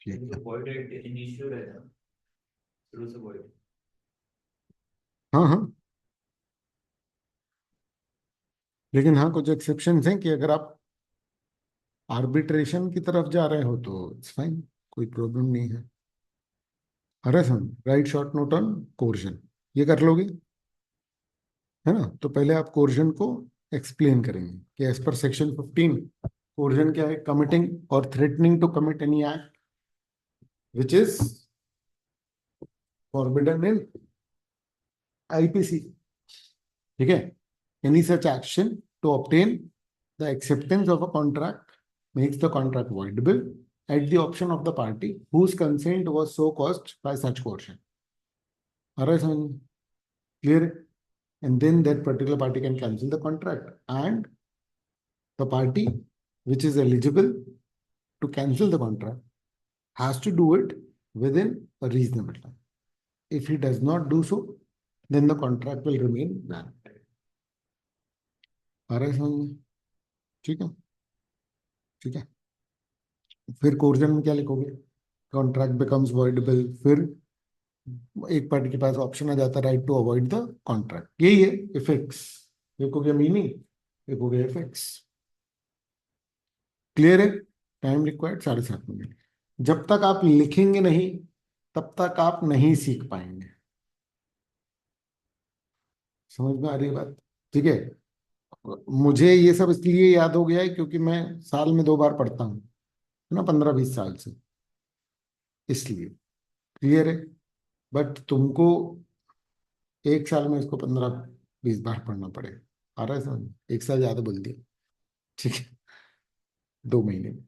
ठीक लेकिन है। जो void initio रहता है शुरू से void। हाँ हाँ, लेकिन हाँ कुछ एक्सेप्शंस हैं कि अगर आप आर्बिट्रेशन की तरफ जा रहे हो तो इट्स फाइन, कोई प्रॉब्लम नहीं है। अरे सुन, write short note on coercion, ये कर लोगे, है ना। तो पहले आप कोर्जन को एक्सप्लेन करेंगे कि एज पर सेक्शन 15 कोर्जन क्या है? कमिटिंग और threatening to commit any act which is forbidden in IPC, ठीक है। Any such action to obtain the acceptance of a contract makes the contract voidable at the option of the party whose consent was so caused by such coercion. All right, clear? And then that particular party can cancel the contract, and the party which is eligible to cancel the contract has to do it within a reasonable time. If he does not do so, then the contract will remain valid. आ रहा है समझ में? ठीक है, ठीक है। फिर coercion में क्या लिखोगे? कॉन्ट्रैक्ट बिकम्स वॉइडेबल, फिर एक पार्टी के पास ऑप्शन आ जाता है right to avoid the contract, यही है इफेक्ट्स। एक हो गया मीनिंग, एक हो गया इफेक्ट्स। क्लियर है? Time required 7.5 minute. जब तक आप लिखेंगे नहीं तब तक आप नहीं सीख पाएंगे। समझ में आ रही है बात? ठीक है। मुझे ये सब इसलिए याद हो गया है क्योंकि मैं साल में 2 बार पढ़ता हूँ, है ना, 15-20 साल से, इसलिए। क्लियर है? बट तुमको एक साल में इसको 15-20 बार पढ़ना पड़ेगा। आ रहा है समझ? एक साल ज्यादा बोल दिया, ठीक है। 2 महीने में।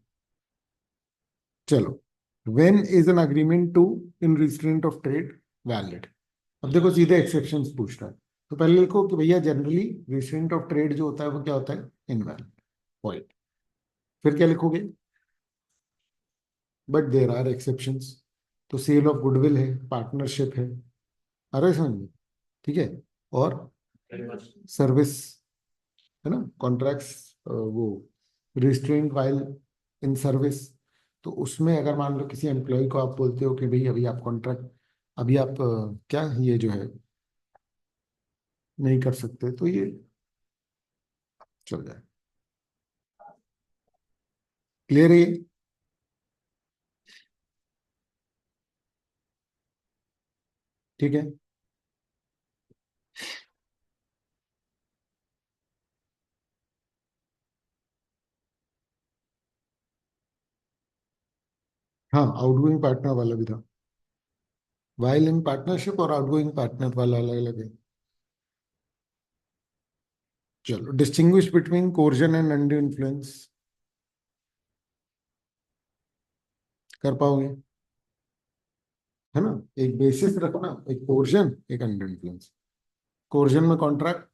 चलो, when is an agreement to in restraint of trade valid? अब देखो सीधे एक्सेप्शंस पूछ रहा है, तो पहले लिखो कि भैया जनरली रिस्ट्रेंट ऑफ ट्रेड जो होता है वो क्या होता है? Invalid, point. फिर क्या लिखोगे? But there are exceptions. तो सेल ऑफ गुडविल है, पार्टनरशिप है, अरे समझ, ठीक है, और सर्विस, है ना, कॉन्ट्रैक्ट्स, वो रिस्ट्रेंट वाइल इन सर्विस। तो उसमें अगर मान लो किसी एम्प्लॉय को आप बोलते हो कि भाई अभी आप कॉन्ट्रैक्ट, अभी आप क्या ये जो है नहीं कर सकते, तो ये चल जाए। क्लियर है ये? ठीक है। हाँ, आउटगोइंग पार्टनर वाला भी था। वाइल इन पार्टनरशिप और आउटगोइंग पार्टनर वाला अलग अलग है। चलो, distinguish between coercion and undue influence कर पाओगे, है ना। एक बेसिस रखना, एक कोर्जन, एक अनड्यू इन्फ्लुएंस। कोर्जन में कॉन्ट्रैक्ट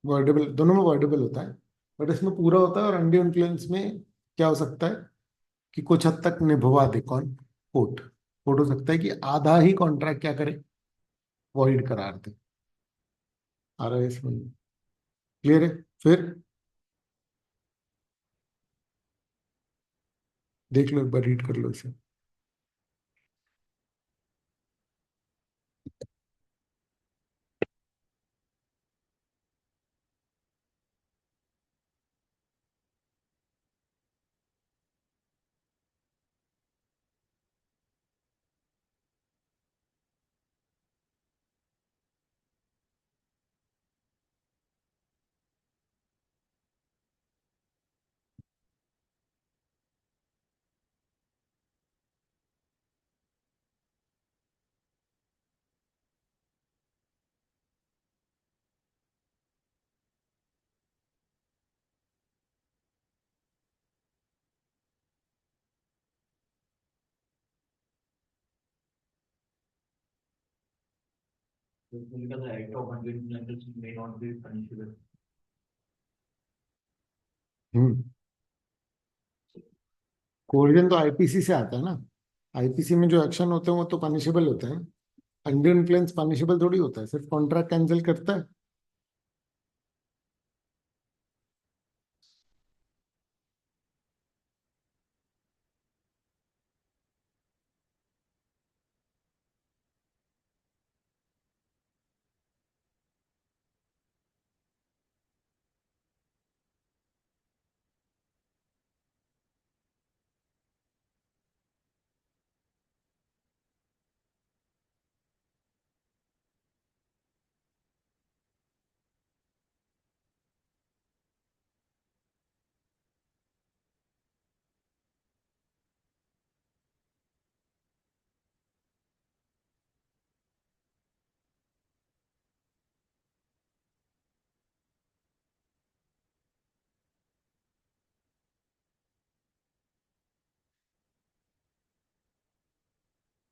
वर्डेबल, दोनों में वर्डेबल होता है, बट इसमें पूरा होता है। और अनड्यू इन्फ्लुएंस में क्या हो सकता है कि कुछ हद तक निभवा दे कौन? कोर्ट। कोर्ट हो सकता है कि आधा ही कॉन्ट्रैक्ट क्या करे? वॉइड करार दे। आ रहा है इसमें? क्लियर है? फिर देख लो, एक बार रीड कर लो इसे। तो उसमें लिखा था act of unveil may not be punishable. Hmm. Korean तो आईपीसी से आता है ना। आईपीसी में जो एक्शन होते हैं वो तो पनिशेबल होते हैं। अंडर इन्फ्लुएंस पनिशेबल थोड़ी होता है, सिर्फ कॉन्ट्रैक्ट कैंसिल करता है।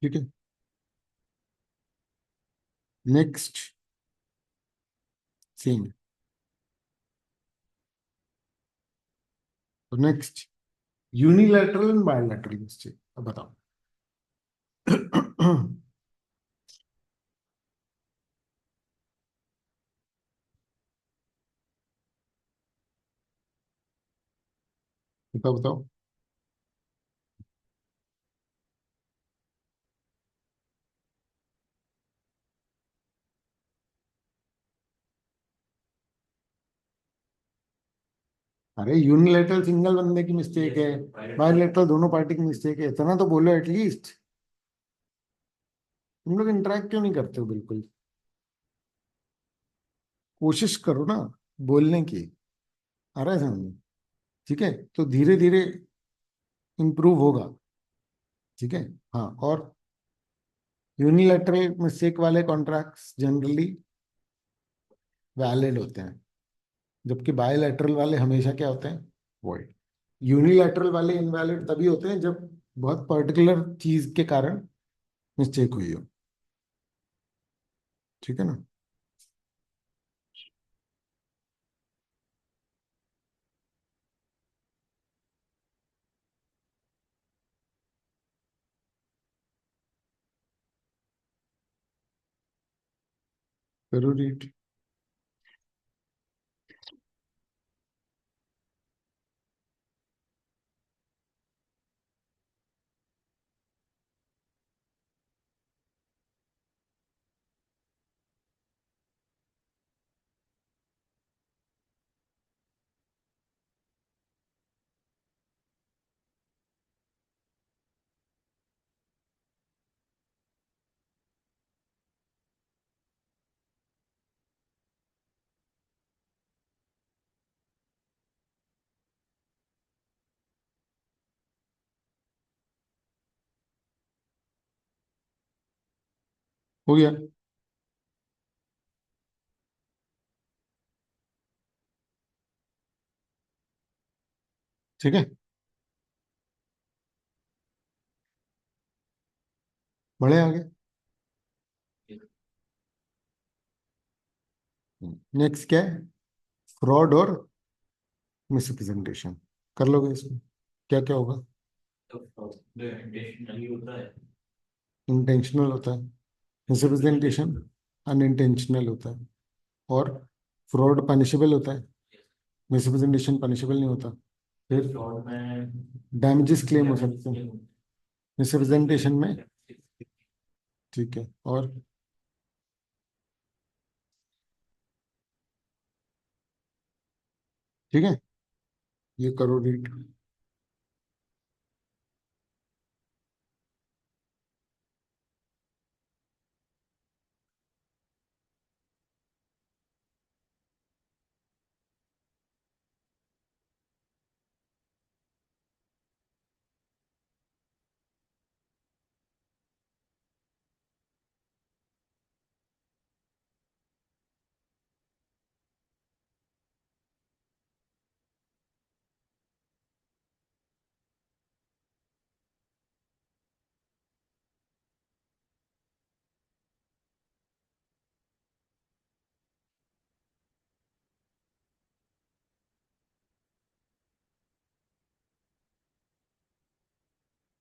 ठीक है। नेक्स्ट। सेम। तो next, unilateral and bilateral mistake, अब बताओ। बताओ बताओ। अरे यूनिलैटरल सिंगल बंदे की मिस्टेक है, यस पायलट। बायलैटरल दोनों पार्टी की मिस्टेक है, इतना तो बोलो एटलीस्ट। तुम लोग इंटरेक्ट क्यों नहीं करते हो बिल्कुल? कोशिश करो ना बोलने की। आ रहा है समझ? ठीक है, तो धीरे धीरे इम्प्रूव होगा। ठीक है। हाँ, और यूनिलैटरल मिस्टेक वाले कॉन्ट्रैक्ट्स जनरली वैलिड होते हैं, जबकि बायलैटरल वाले हमेशा क्या होते हैं? वॉइड। यूनिलैटरल वाले इनवैलिड तभी होते हैं जब बहुत पर्टिकुलर चीज के कारण मिस्टेक हुई हो। ठीक है ना? जरूरी। हो गया। ठीक है, बढ़े आगे। नेक्स्ट क्या है? फ्रॉड और मिसरिप्रेजेंटेशन। कर लोगे इसमें? क्या क्या होगा? तो इंटेंशनली होता है। इंटेंशनल होता है, मिसरिप्रेजेंटेशन अनइंटेंशनल होता है, और फ्रॉड पनिशेबल होता है, मिसरिप्रेजेंटेशन पनिशेबल नहीं होता। फिर फ्रॉड में डैमेजेस क्लेम हो डैमेजेस सकते हैं के मिसरिप्रेजेंटेशन में। ठीक है, और ठीक है, ये करो रीड।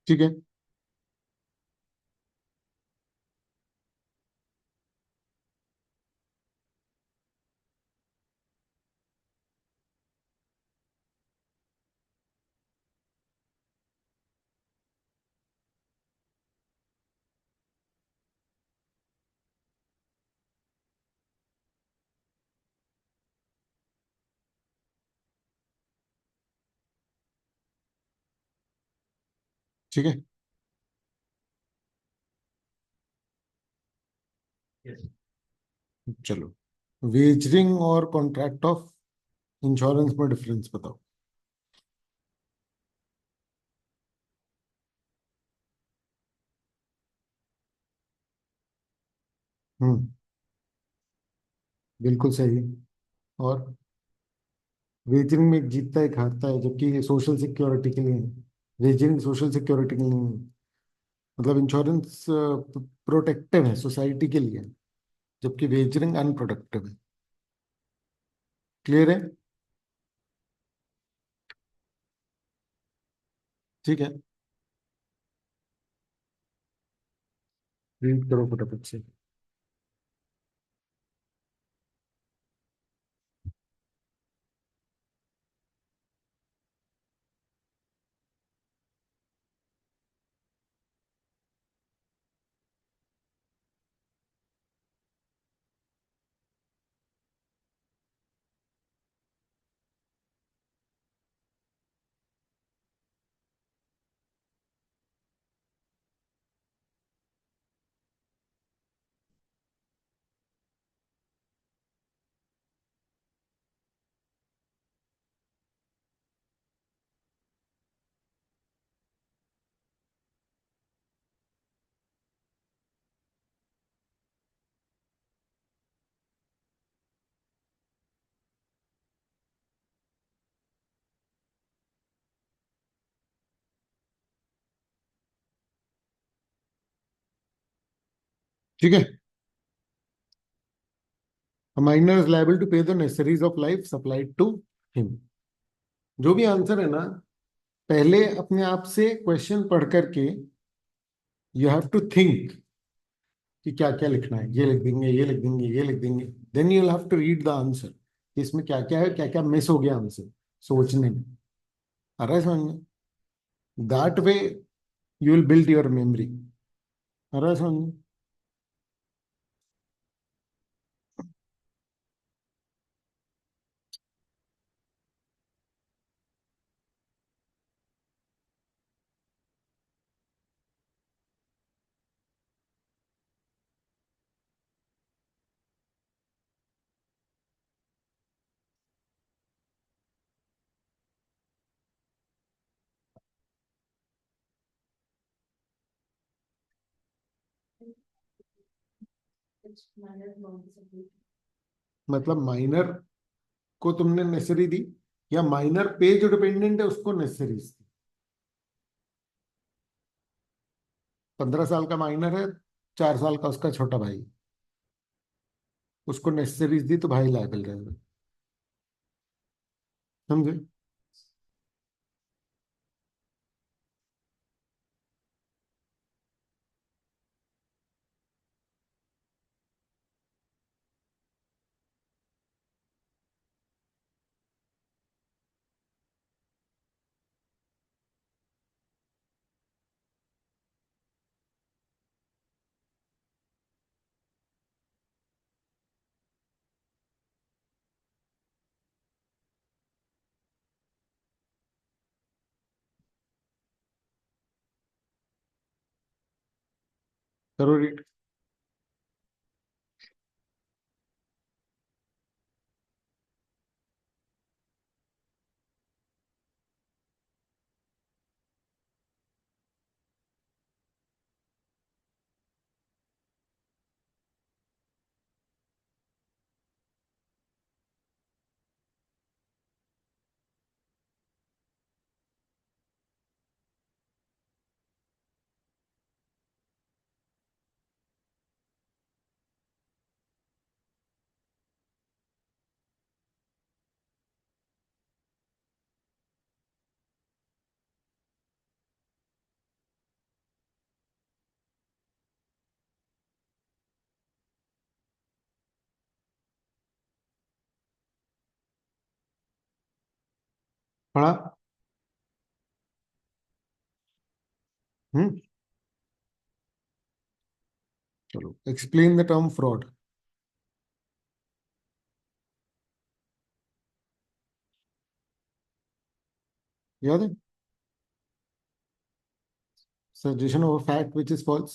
ठीक है। ठीक है। यस। चलो, वेजरिंग और कॉन्ट्रैक्ट ऑफ इंश्योरेंस में डिफरेंस बताओ। हम्म। बिल्कुल सही। और वेजरिंग में एक जीतता है, एक हारता है, जबकि सोशल सिक्योरिटी के लिए है। वेजरिंग सोशल सिक्योरिटी के लिए नहीं है। मतलब इंश्योरेंस प्रोटेक्टिव है, सोसाइटी के लिए, जबकि वेजरिंग अनप्रोडक्टिव है। क्लियर है? ठीक है। रीड करो फटाफट से। ठीक है। A minor is liable to pay the necessaries of life supplied to him। जो भी आंसर है ना, पहले अपने आप से क्वेश्चन पढ़ करके यू हैव टू थिंक कि क्या क्या लिखना है। ये लिख देंगे, ये लिख देंगे, ये लिख देंगे। Then you will have to read the answer, इसमें क्या क्या है, क्या क्या मिस हो गया आंसर सोचने में। आ रहा है समझ में? That way you will build your memory. आ रहा है समझ में? मतलब माइनर को तुमने नेसेसरी दी, या माइनर पे जो डिपेंडेंट है उसको नेसेसरीज दी? 15 साल का माइनर है, 4 साल का उसका छोटा भाई, उसको नेसेसरीज दी तो भाई लायबल रहेगा। समझे? करो रीड। पढ़ा? हम्म। चलो, एक्सप्लेन द टर्म फ्रॉड। याद है? Suggestion of fact which is false,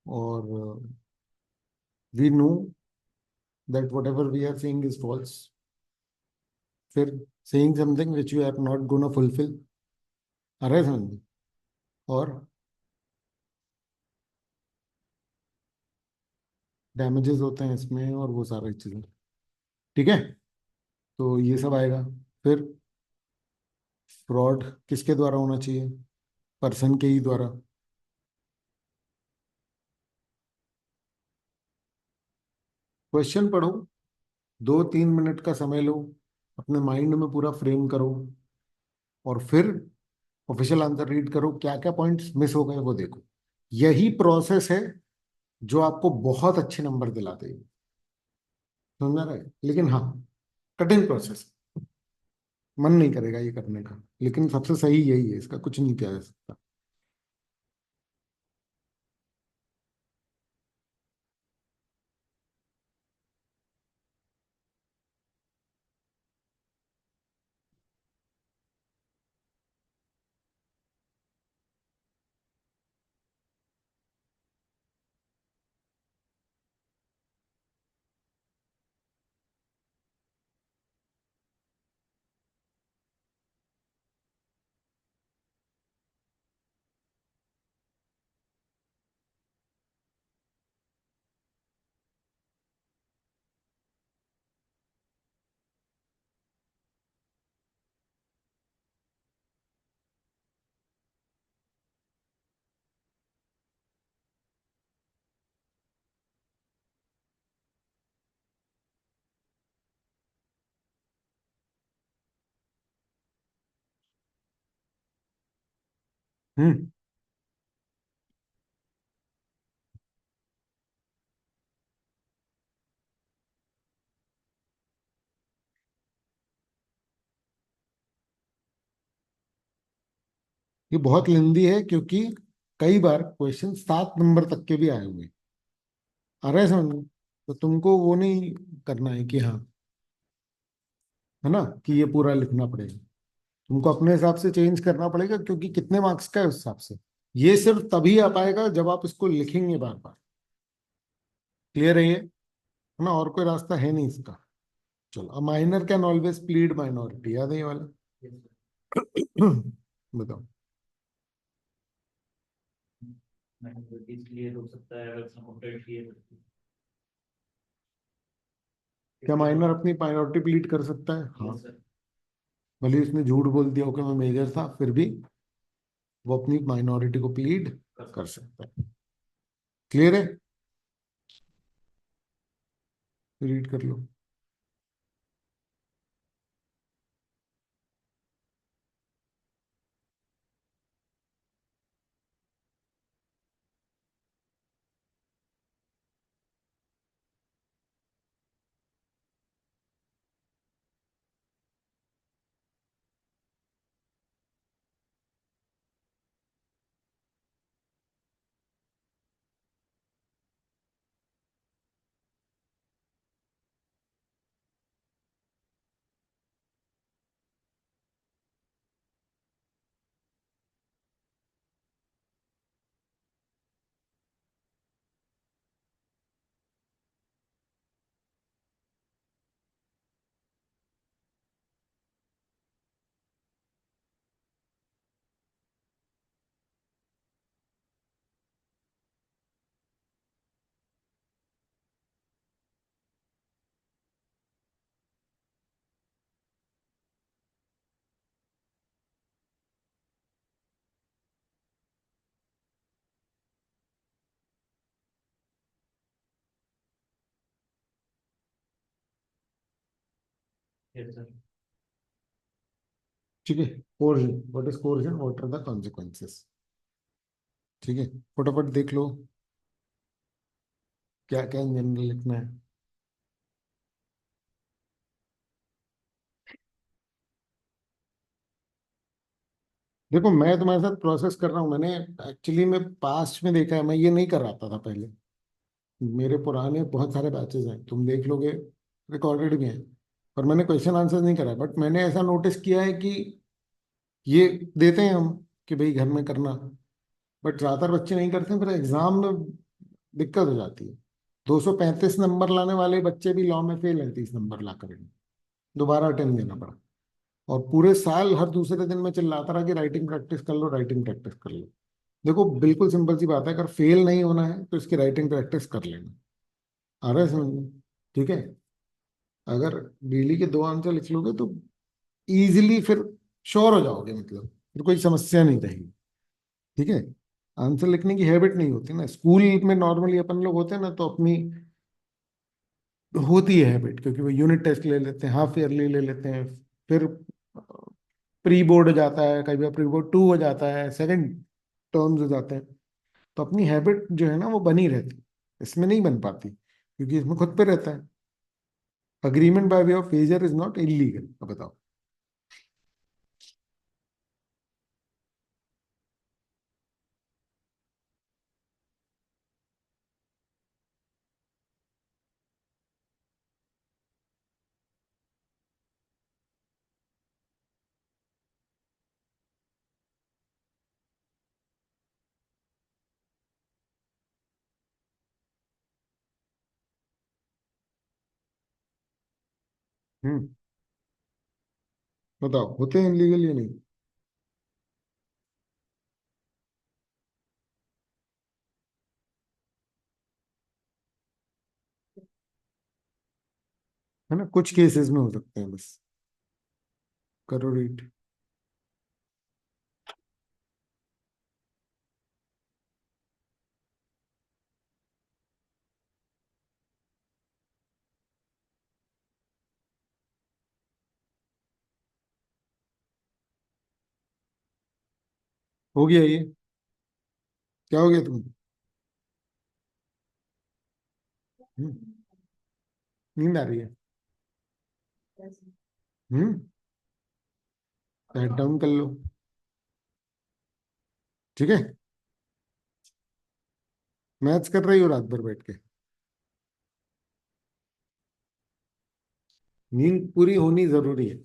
और we know that whatever we are saying is false, फिर saying something which you are not gonna fulfil. आ रहा है समझ में? और डैमेजेस होते हैं इसमें, और वो सारी चीजें। ठीक है, तो ये सब आएगा। फिर फ्रॉड किसके द्वारा होना चाहिए? पर्सन के ही द्वारा। क्वेश्चन पढ़ो, 2-3 मिनट का समय लो, अपने माइंड में पूरा फ्रेम करो, और फिर ऑफिशियल आंसर रीड करो, क्या क्या पॉइंट्स मिस हो गए वो देखो। यही प्रोसेस है जो आपको बहुत अच्छे नंबर दिला देगी। समझ रहा है? लेकिन हाँ, कठिन प्रोसेस, मन नहीं करेगा ये करने का, लेकिन सबसे सही यही है, इसका कुछ नहीं किया जा सकता। हम्म। ये बहुत लेंदी है, क्योंकि कई बार क्वेश्चन 7 नंबर तक के भी आए हुए हैं। आ रहा है समझ में? तो तुमको वो नहीं करना है कि हाँ, है ना, कि ये पूरा लिखना पड़ेगा। तुमको अपने हिसाब से चेंज करना पड़ेगा, क्योंकि कितने मार्क्स का है उस हिसाब से। ये सिर्फ तभी आ पाएगा जब आप इसको लिखेंगे बार बार। क्लियर है ये? है ना? और कोई रास्ता है नहीं इसका। चलो, a minor can always plead minority, याद है ये वाला? बताओ। माइनॉरिटीज क्लियर हो सकता है अगर कंप्लीट क्लियर। क्या माइनर अपनी माइनॉरिटी प्लीड कर सकता है? हाँ। Yes sir. भले ही उसने झूठ बोल दिया हो कि मैं मेजर था, फिर भी वो अपनी माइनॉरिटी को प्लीड कर कर सकते सकता है। क्लियर है? रीड कर लो। हैं। Yes sir. ठीक है। Coercion, what is coercion, what are the consequences? ठीक है, फटाफट देख लो क्या क्या इन जनरल लिखना है। देखो मैं तुम्हारे साथ प्रोसेस कर रहा हूँ। मैंने एक्चुअली में पास्ट में देखा है, मैं ये नहीं कर रहा था पहले। मेरे पुराने बहुत सारे बैचेस हैं, तुम देख लोगे, रिकॉर्डेड भी हैं। और मैंने क्वेश्चन आंसर नहीं करा, बट मैंने ऐसा नोटिस किया है कि ये देते हैं हम कि भाई घर में करना, बट ज्यादातर बच्चे नहीं करते हैं, फिर एग्जाम में दिक्कत हो जाती है। 235 नंबर लाने वाले बच्चे भी लॉ में फेल हैं 30 नंबर ला कर, दोबारा अटेम्प्ट देना पड़ा। और पूरे साल हर दूसरे दिन में चिल्लाता रहा कि राइटिंग प्रैक्टिस कर लो, राइटिंग प्रैक्टिस कर लो। देखो बिल्कुल सिंपल सी बात है, अगर फेल नहीं होना है तो इसकी राइटिंग प्रैक्टिस कर लेना। आ रहा है समझ में? ठीक है। अगर डेली के 2 आंसर लिख लोगे तो इजीली फिर श्योर हो जाओगे, मतलब फिर कोई समस्या नहीं रहेगी। ठीक है। आंसर लिखने की हैबिट नहीं होती ना स्कूल में, नॉर्मली अपन लोग होते हैं ना तो अपनी होती है हैबिट, क्योंकि वो यूनिट टेस्ट ले लेते हैं, हाफ ईयरली ले लेते हैं, फिर प्री बोर्ड हो जाता है, कई बार प्री बोर्ड 2 हो जाता है, सेकंड टर्म्स हो जाते हैं। तो अपनी हैबिट जो है ना वो बनी रहती है, इसमें नहीं बन पाती, क्योंकि इसमें खुद पे रहता है। Agreement by way of failure is not illegal. अब बताओ। हम्म। बताओ होते हैं इलीगल या नहीं? है ना, कुछ केसेस में हो सकते हैं बस। करो रीड। हो गया ये? क्या हो गया तुम्हें? हम्म, नींद आ रही है? हम्म। हेड डाउन कर लो। ठीक है। मैथ्स कर रही हो रात भर बैठ के? नींद पूरी होनी जरूरी है।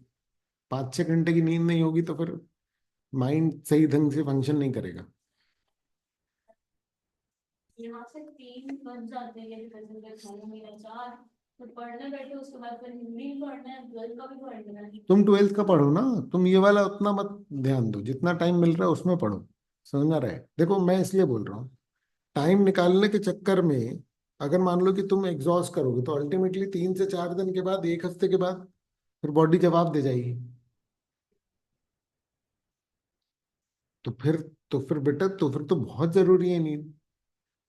5-6 घंटे की नींद नहीं होगी तो फिर माइंड सही ढंग से फंक्शन नहीं करेगा। यहाँ से 3 बज जाते हैं, जैसे खाना मेरा 4, तो पढ़ने बैठे उसके बाद फिर हिंदी भी पढ़ना है, 12 का भी पढ़ना है। तुम 12th का पढ़ो ना, तुम ये वाला उतना मत ध्यान दो, जितना टाइम मिल रहा है उसमें पढ़ो। समझ में आ रहा है? देखो मैं इसलिए बोल रहा हूँ, टाइम निकालने के चक्कर में अगर मान लो कि तुम एग्जॉस्ट करोगे तो अल्टीमेटली 3 से 4 दिन के बाद, एक हफ्ते के बाद फिर बॉडी जवाब दे जाएगी। तो फिर तो फिर बेटा, तो फिर तो बहुत जरूरी है नींद।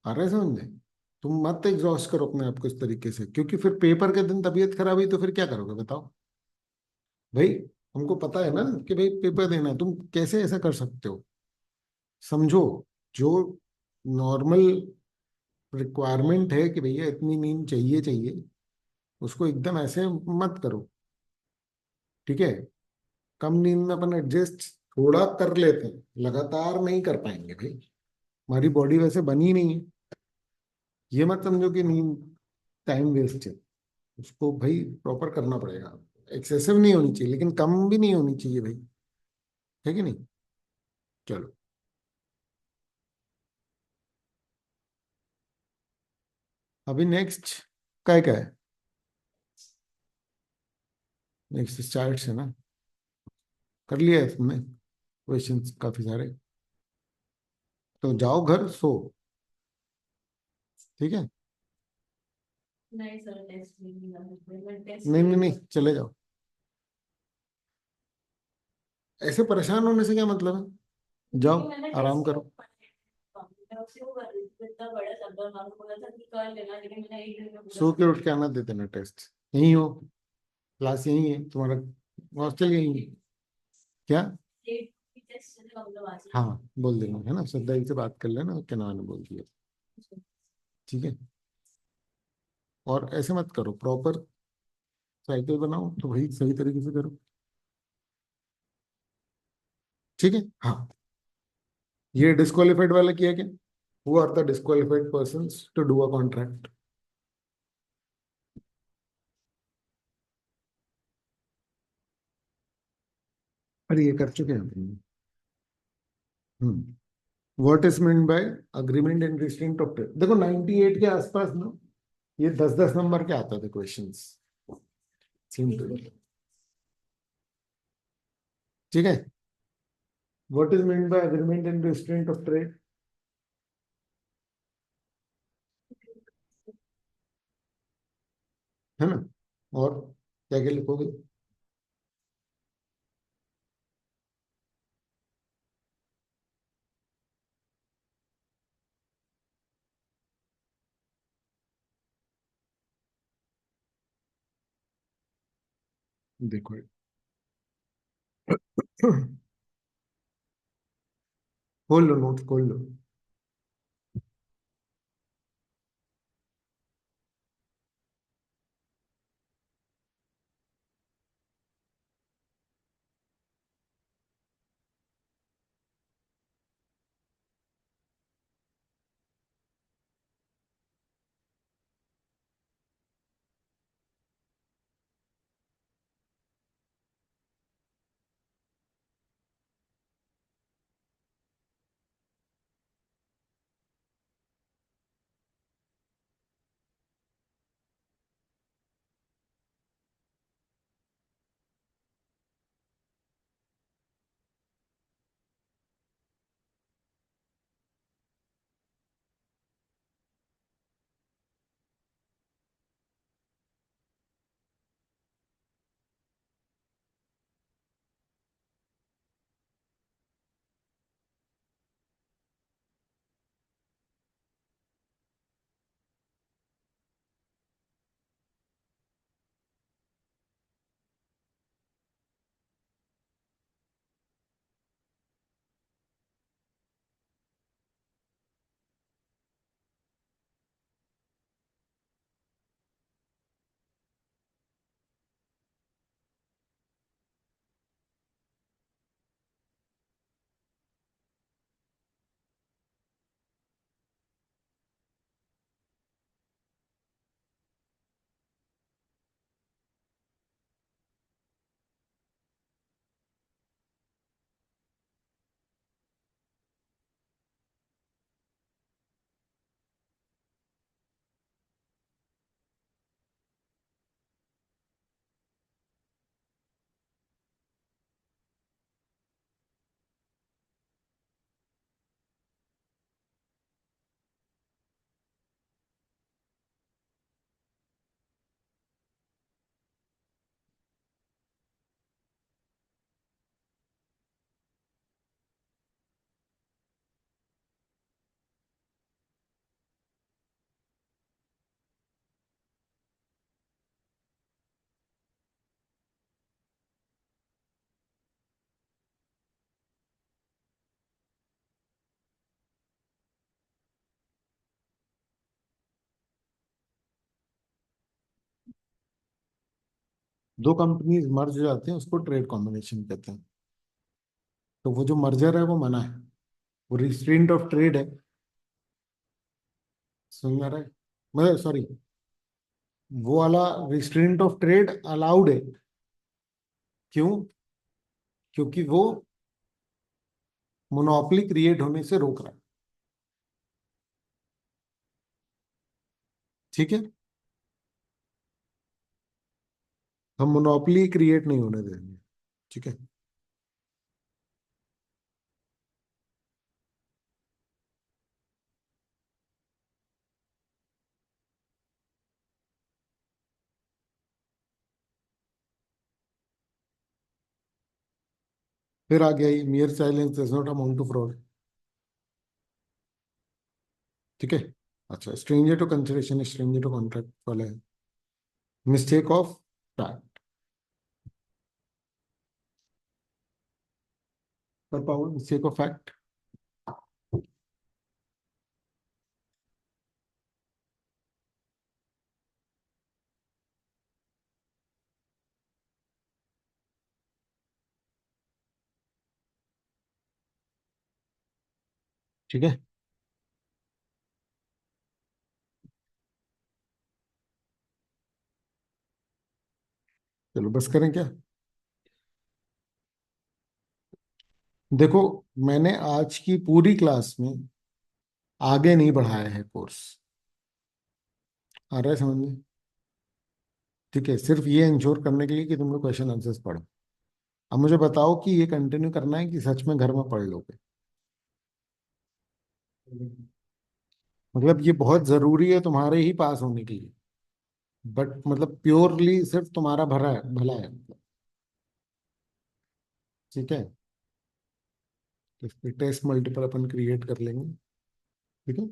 आ रहा है समझ में? तुम मत एग्जॉस्ट करो अपने आप को इस तरीके से, क्योंकि फिर पेपर के दिन तबीयत खराब हुई तो फिर क्या करोगे बताओ। भाई हमको पता है ना कि भाई पेपर देना है, तुम कैसे ऐसा कर सकते हो? समझो, जो नॉर्मल रिक्वायरमेंट है कि भैया इतनी नींद चाहिए चाहिए, उसको एकदम ऐसे मत करो। ठीक है। कम नींद में अपन एडजस्ट थोड़ा कर लेते हैं, लगातार नहीं कर पाएंगे भाई, हमारी बॉडी वैसे बनी नहीं है। ये मत समझो कि नींद टाइम वेस्ट है, उसको भाई प्रॉपर करना पड़ेगा। एक्सेसिव नहीं होनी चाहिए लेकिन कम भी नहीं होनी चाहिए भाई। है कि नहीं? चलो। अभी नेक्स्ट क्या है? नेक्स्ट स्टार्ट है ना? कर लिया है तुमने क्वेश्चंस काफी सारे? तो जाओ घर सो। ठीक है। नहीं सर, टेस्ट नहीं दिया, मैं टेस्ट नहीं नहीं नहीं नहीं, दिया। चले जाओ। ऐसे परेशान होने से क्या मतलब है? क्योंकि जाओ मैंने आराम टेस्ट करो। मैं उससे वो कर रही थी, इतना बड़ा सब्र मालूम बोला था कि कर लेना, लेकिन मैंने एक दिन में पूरा सो कर के उठ लिया। के आना देते ना टेस्ट। यही हो, क्लास यही है तुम्हारा, हॉस्टल यही है क्या? एक भी टेस्ट चलेगा मतलब आज ही। हाँ, बोल देना है ना, श्रद्धा जी से बात कर लेना, क्या नाम है बोल दिया। ठीक है। और ऐसे मत करो, प्रॉपर साइकिल बनाओ तो भाई सही तरीके से करो। ठीक है, हाँ। ये डिस्क्वालिफाइड वाला किया क्या? Who are the disqualified persons to do a contract? अरे ये कर चुके हैं हम। What is mean by agreement and restrict of trade? देखो 98 के आसपास ना ये 10-10 नंबर के आते थे क्वेश्चंस, सीम टू। ठीक है, what is mean by agreement and restrict of trade? है ना? और क्या क्या लिखोगे? देखो खोल लो, नोट्स खोल लो। दो कंपनीज मर्ज हो जाते हैं उसको ट्रेड कॉम्बिनेशन कहते हैं। तो वो जो मर्जर है वो मना है, वो रिस्ट्रेंट ऑफ ट्रेड है। समझ में आ रहा है? मतलब सॉरी, वो वाला रिस्ट्रेंट ऑफ ट्रेड अलाउड है। क्यों? क्योंकि वो मोनोपोली क्रिएट होने से रोक रहा है। ठीक है, हम मोनोपोली क्रिएट नहीं होने देंगे। ठीक है, फिर आ गया ये mere silence does not amount to fraud. ठीक है, अच्छा, stranger to consideration, stranger to contract वाला है मिस्टेक ऑफ फैक्ट। कर पाओगे मिस्टेक ऑफ फैक्ट? ठीक है। चलो बस करें क्या? देखो, मैंने आज की पूरी क्लास में आगे नहीं बढ़ाया है कोर्स। आ रहा है समझ में? ठीक है, सिर्फ ये इंश्योर करने के लिए कि तुम लोग क्वेश्चन आंसर्स पढ़ो। अब मुझे बताओ कि ये कंटिन्यू करना है कि सच में घर में पढ़ लोगे? मतलब ये बहुत जरूरी है तुम्हारे ही पास होने के लिए, बट मतलब प्योरली सिर्फ तुम्हारा भला है, भला है मतलब। ठीक है, तो इस पे टेस्ट मल्टीपल अपन क्रिएट कर लेंगे। ठीक है।